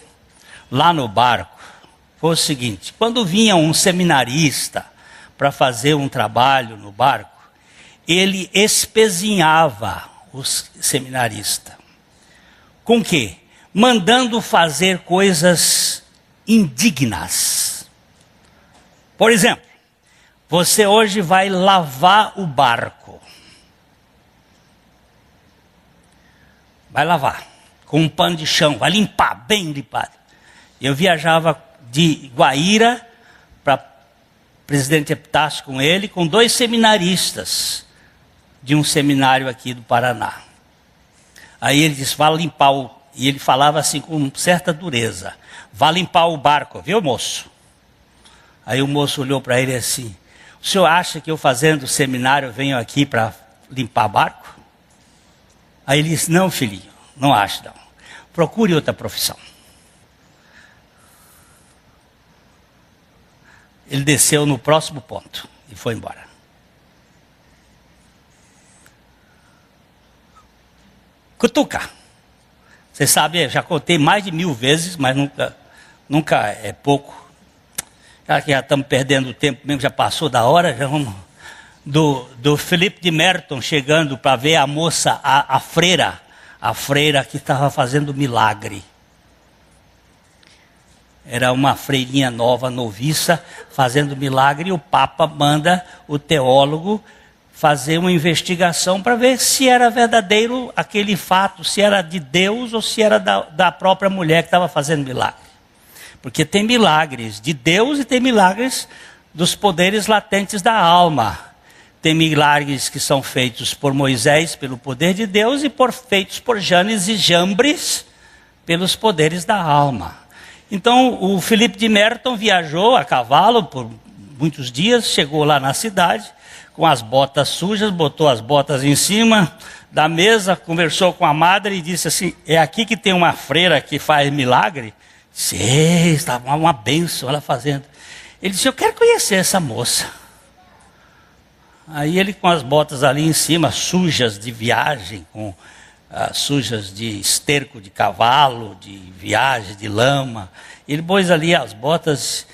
lá no barco foi o seguinte: quando vinha um seminarista para fazer um trabalho no barco, ele espezinhava o seminarista. Com quê? Mandando fazer coisas indignas. Por exemplo, você hoje vai lavar o barco. Vai lavar com um pano de chão, vai limpar, bem limpado. Eu viajava de Guaíra para Presidente Epitácio com ele, com 2 seminaristas de um seminário aqui do Paraná. Aí ele disse: vá limpar e ele falava assim com certa dureza: vá limpar o barco, viu, moço? Aí o moço olhou para ele assim: o senhor acha que eu fazendo seminário venho aqui para limpar barco? Aí ele disse: não, filhinho, não acho não. Procure outra profissão. Ele desceu no próximo ponto e foi embora. Cutuca. Você sabe, já contei mais de 1000 vezes, mas nunca é pouco. Já que já estamos perdendo o tempo mesmo, já passou da hora, já vamos... Do Felipe de Merton chegando para ver a moça, a freira que estava fazendo milagre. Era uma freirinha nova, noviça, fazendo milagre, e o Papa manda o teólogo fazer uma investigação para ver se era verdadeiro aquele fato, se era de Deus ou se era da própria mulher que estava fazendo milagre. Porque tem milagres de Deus e tem milagres dos poderes latentes da alma. Tem milagres que são feitos por Moisés pelo poder de Deus e feitos por Janes e Jambres pelos poderes da alma. Então o Felipe de Merton viajou a cavalo por muitos dias, chegou lá na cidade com as botas sujas, botou as botas em cima da mesa, conversou com a madre e disse assim: é aqui que tem uma freira que faz milagre? Disse: estava uma bênção ela fazendo. Ele disse: eu quero conhecer essa moça. Aí ele, com as botas ali em cima, sujas de viagem, sujas de esterco de cavalo, de viagem, de lama, ele pôs ali as botas,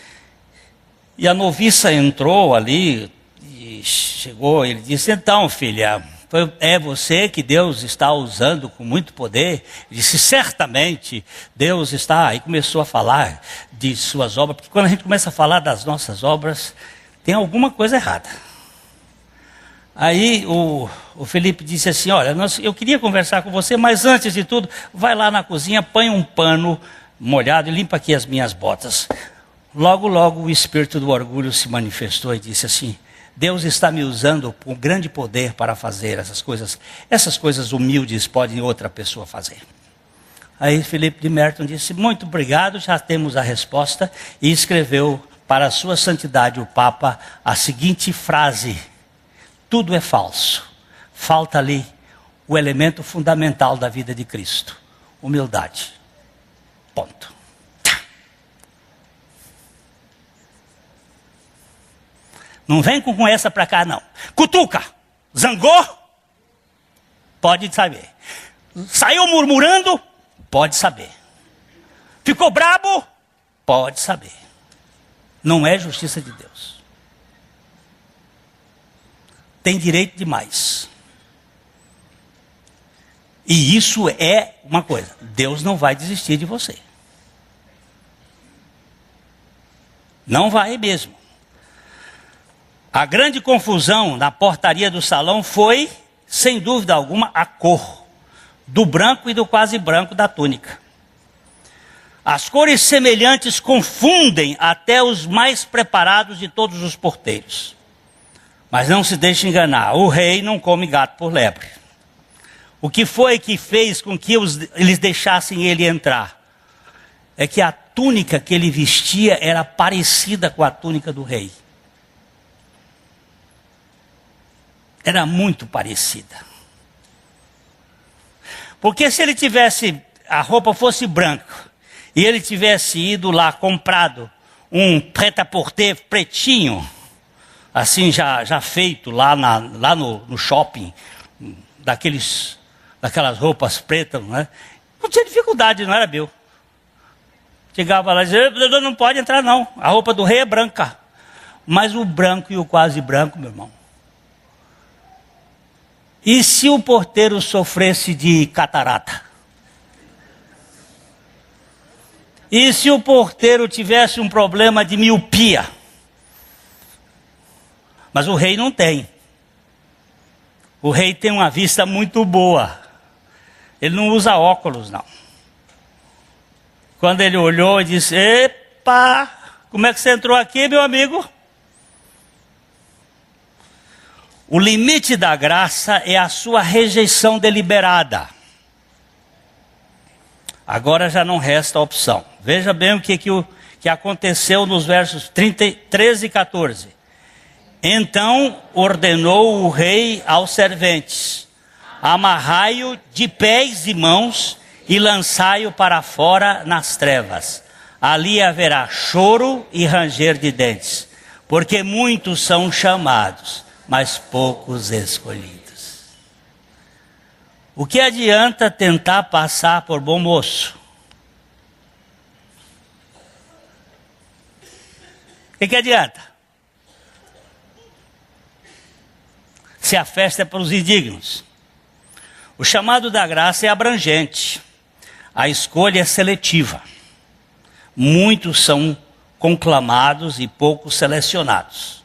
e a noviça entrou ali, e chegou, ele disse: então, filha, é você que Deus está usando com muito poder? Ele disse: certamente Deus está. Aí começou a falar de suas obras, porque quando a gente começa a falar das nossas obras, tem alguma coisa errada. Aí o Felipe disse assim: olha, eu queria conversar com você, mas antes de tudo, vai lá na cozinha, põe um pano molhado e limpa aqui as minhas botas. Logo, logo o espírito do orgulho se manifestou e disse assim: Deus está me usando com grande poder para fazer essas coisas humildes podem outra pessoa fazer. Aí Felipe de Merton disse: muito obrigado, já temos a resposta, e escreveu para a sua santidade o Papa a seguinte frase: tudo é falso, falta ali o elemento fundamental da vida de Cristo, humildade. Ponto. Não vem com essa para cá não. Cutuca, zangou, pode saber. Saiu murmurando, pode saber. Ficou brabo, pode saber. Não é justiça de Deus. Tem direito demais. E isso é uma coisa: Deus não vai desistir de você. Não vai mesmo. A grande confusão na portaria do salão foi, sem dúvida alguma, a cor do branco e do quase branco da túnica. As cores semelhantes confundem até os mais preparados de todos os porteiros. Mas não se deixe enganar, o rei não come gato por lebre. O que foi que fez com que eles deixassem ele entrar? É que a túnica que ele vestia era parecida com a túnica do rei. Era muito parecida. Porque se ele tivesse, a roupa fosse branca, e ele tivesse ido lá comprado um prêt-à-porter pretinho, assim já feito lá no shopping, daquelas roupas pretas, não tinha dificuldade, não era meu. Chegava lá e dizia: não pode entrar não, a roupa do rei é branca. Mas o branco e o quase branco, meu irmão. E se o porteiro sofresse de catarata? E se o porteiro tivesse um problema de miopia? Mas o rei não tem. O rei tem uma vista muito boa. Ele não usa óculos, não. Quando ele olhou e disse: epa, como é que você entrou aqui, meu amigo? O limite da graça é a sua rejeição deliberada. Agora já não resta opção. Veja bem o que aconteceu nos versos 13 e 14. Então ordenou o rei aos serventes: amarrai-o de pés e mãos e lançai-o para fora nas trevas. Ali haverá choro e ranger de dentes, porque muitos são chamados, mas poucos escolhidos. O que adianta tentar passar por bom moço? O que adianta? Se a festa é para os indignos. O chamado da graça é abrangente. A escolha é seletiva. Muitos são conclamados e poucos selecionados.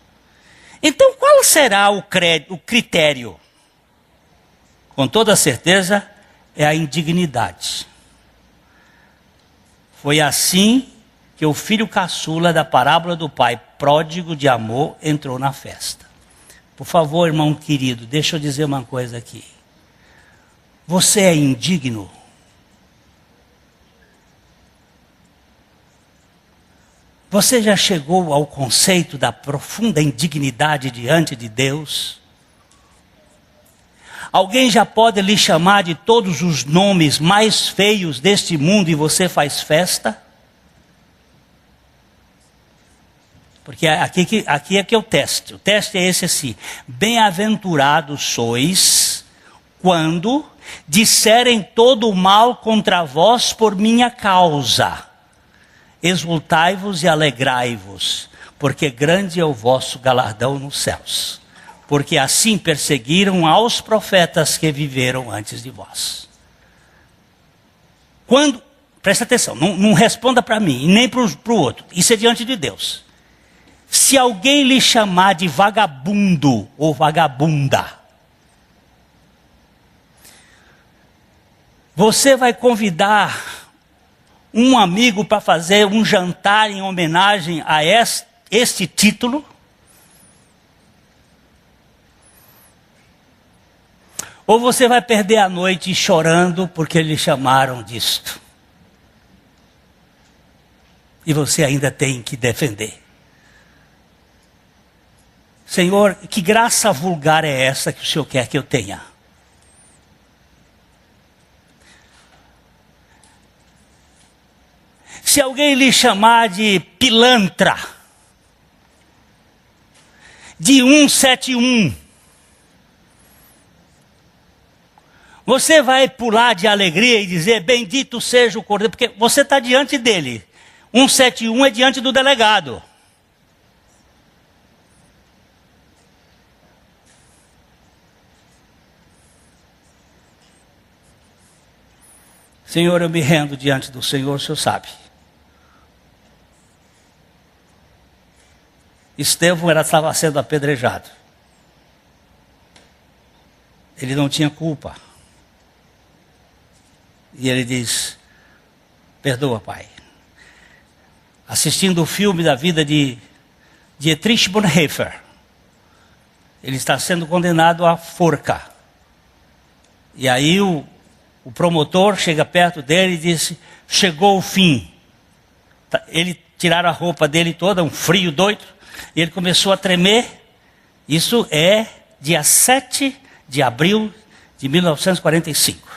Então, qual será o critério? Com toda certeza, é a indignidade. Foi assim que o filho caçula da parábola do pai pródigo de amor entrou na festa. Por favor, irmão querido, deixa eu dizer uma coisa aqui. Você é indigno? Você já chegou ao conceito da profunda indignidade diante de Deus? Alguém já pode lhe chamar de todos os nomes mais feios deste mundo e você faz festa? Porque aqui é que é o teste. O teste é esse assim: bem-aventurados sois quando disserem todo o mal contra vós por minha causa. Exultai-vos e alegrai-vos, porque grande é o vosso galardão nos céus. Porque assim perseguiram aos profetas que viveram antes de vós. Presta atenção, não responda para mim, e nem para o outro. Isso é diante de Deus. Se alguém lhe chamar de vagabundo ou vagabunda, você vai convidar um amigo para fazer um jantar em homenagem a este título? Ou você vai perder a noite chorando porque lhe chamaram disto? E você ainda tem que defender. Senhor, que graça vulgar é essa que o Senhor quer que eu tenha? Se alguém lhe chamar de pilantra, de 171, você vai pular de alegria e dizer, bendito seja o Cordeiro, porque você está diante dele. 171 é diante do delegado. Senhor, eu me rendo diante do Senhor, o Senhor sabe. Estevão estava sendo apedrejado. Ele não tinha culpa. E ele diz, perdoa, Pai. Assistindo o filme da vida de Dietrich Bonhoeffer, ele está sendo condenado à forca. E aí o promotor chega perto dele e disse, chegou o fim. Ele tiraram a roupa dele toda, um frio doido, e ele começou a tremer. Isso é dia 7 de abril de 1945.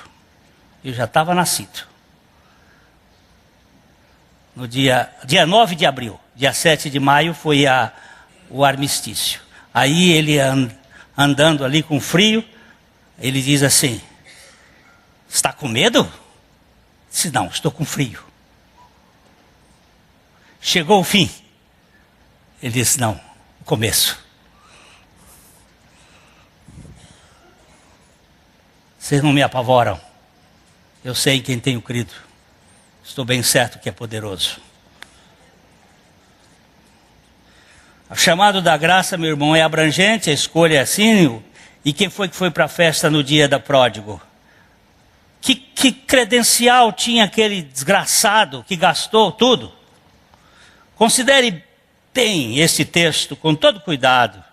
Eu já estava nascido. No dia 9 de abril, dia 7 de maio foi o armistício. Aí ele andando ali com frio, ele diz assim, está com medo? Disse, não, estou com frio. Chegou o fim. Ele disse, não, o começo. Vocês não me apavoram. Eu sei em quem tenho crido. Estou bem certo que é poderoso. O chamado da graça, meu irmão, é abrangente, a escolha é assim. E quem foi que foi para a festa no dia da pródigo? Que credencial tinha aquele desgraçado que gastou tudo? Considere bem esse texto com todo cuidado,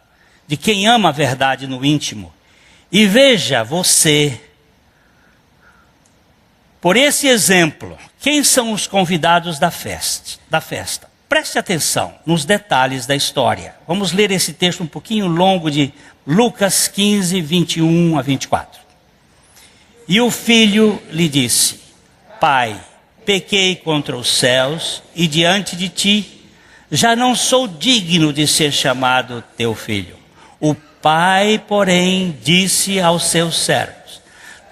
de quem ama a verdade no íntimo. E veja você, por esse exemplo, quem são os convidados da festa? Preste atenção nos detalhes da história. Vamos ler esse texto um pouquinho longo de Lucas 15, 21 a 24. E o filho lhe disse, Pai, pequei contra os céus e diante de ti, já não sou digno de ser chamado teu filho. O pai, porém, disse aos seus servos,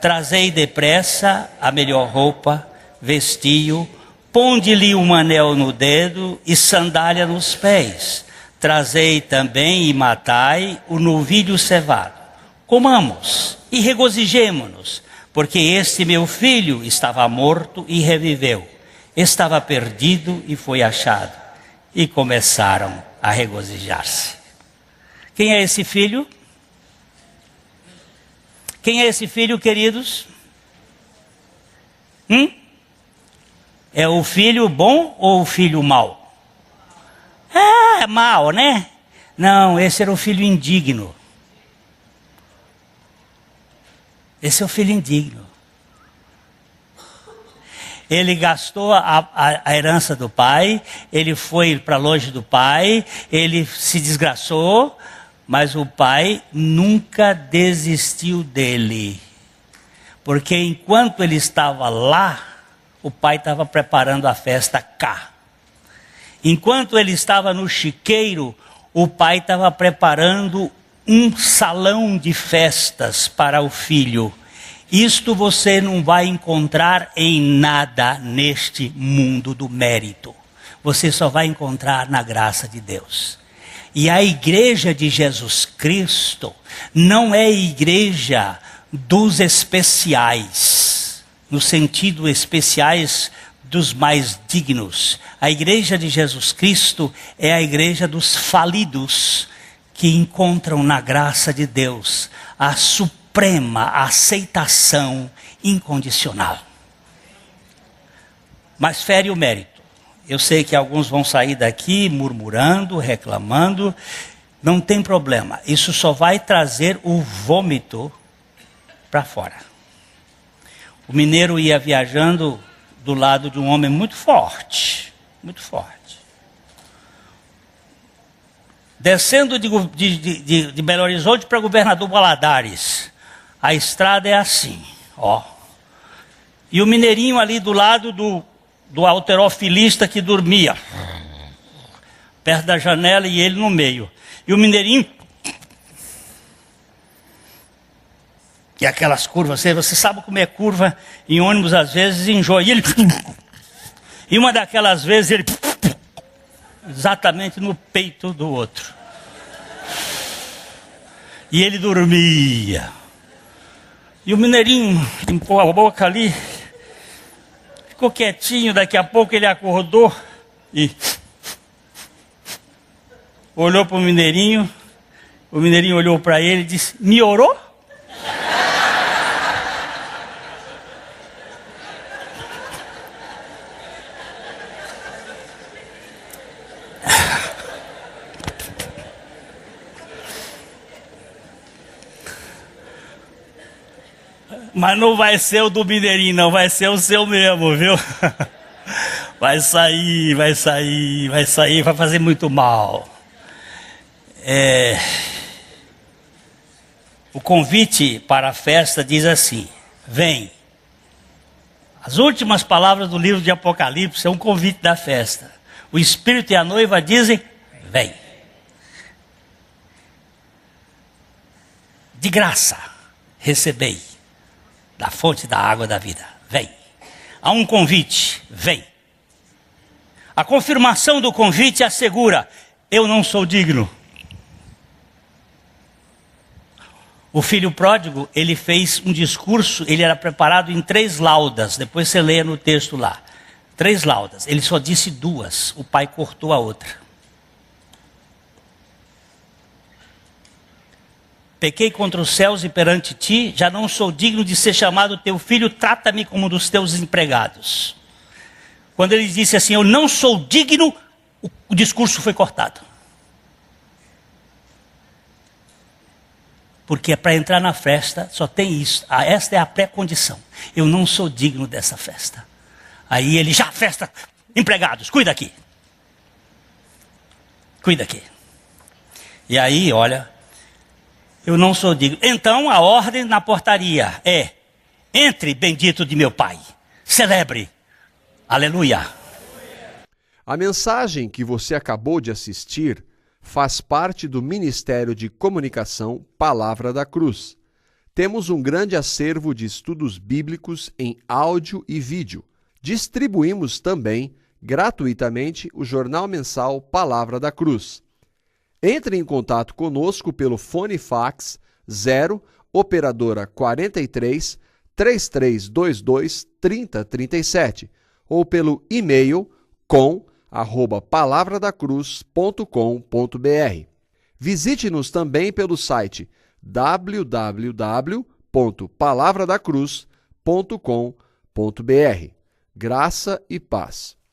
trazei depressa a melhor roupa, vestiu, ponde-lhe um anel no dedo e sandália nos pés. Trazei também e matai o novilho cevado. Comamos e regozijemo-nos, porque este meu filho estava morto e reviveu, estava perdido e foi achado. E começaram a regozijar-se. Quem é esse filho? Quem é esse filho, queridos? É o filho bom ou o filho mau? É mau, né? Não, esse era o filho indigno. Esse é o filho indigno. Ele gastou a herança do pai, ele foi para longe do pai, ele se desgraçou, mas o pai nunca desistiu dele. Porque enquanto ele estava lá, o pai estava preparando a festa cá. Enquanto ele estava no chiqueiro, o pai estava preparando um salão de festas para o filho. Isto você não vai encontrar em nada neste mundo do mérito. Você só vai encontrar na graça de Deus. E a igreja de Jesus Cristo não é igreja dos especiais, no sentido especiais dos mais dignos. A igreja de Jesus Cristo é a igreja dos falidos, que encontram na graça de Deus a suprema aceitação incondicional. mas fere o mérito. Eu sei que alguns vão sair daqui murmurando, reclamando. Não tem problema. Isso só vai trazer o vômito para fora. O mineiro ia viajando do lado de um homem muito forte. Muito forte. Descendo de Belo Horizonte para Governador Valadares. A estrada é assim, ó. E o mineirinho ali do lado do halterofilista que dormia. Perto da janela e ele no meio. E o mineirinho... E aquelas curvas, você sabe como é curva em ônibus, às vezes enjoa. E ele... E uma daquelas vezes ele... Exatamente no peito do outro. E ele dormia. E o mineirinho limpou a boca ali. Ficou quietinho, daqui a pouco ele acordou e... Olhou para o mineirinho olhou para ele e disse, me orou? Mas não vai ser o do mineirinho, não, vai ser o seu mesmo, viu? Vai sair, vai fazer muito mal. O convite para a festa diz assim, vem. As últimas palavras do livro de Apocalipse é um convite da festa. O Espírito e a noiva dizem, vem. De graça, recebei da fonte da água da vida, vem. Há um convite, vem. A confirmação do convite assegura, eu não sou digno. O filho pródigo, ele fez um discurso, ele era preparado em 3 laudas, depois você leia no texto lá. 3 laudas, ele só disse 2, o pai cortou a outra. Pequei contra os céus e perante ti, já não sou digno de ser chamado teu filho, trata-me como um dos teus empregados. Quando ele disse assim, eu não sou digno, o discurso foi cortado. Porque para entrar na festa só tem isso, esta é a pré-condição. Eu não sou digno dessa festa. Aí ele, já festa, empregados, cuida aqui. Cuida aqui. E aí, olha... Eu não sou digno. Então a ordem na portaria é, entre bendito de meu Pai, celebre, aleluia. A mensagem que você acabou de assistir faz parte do Ministério de Comunicação Palavra da Cruz. Temos um grande acervo de estudos bíblicos em áudio e vídeo. Distribuímos também, gratuitamente, o jornal mensal Palavra da Cruz. Entre em contato conosco pelo fone fax 0 operadora 43 3322 3037 ou pelo e-mail com@palavradacruz.com.br. Visite-nos também pelo site www.palavradacruz.com.br. Graça e paz.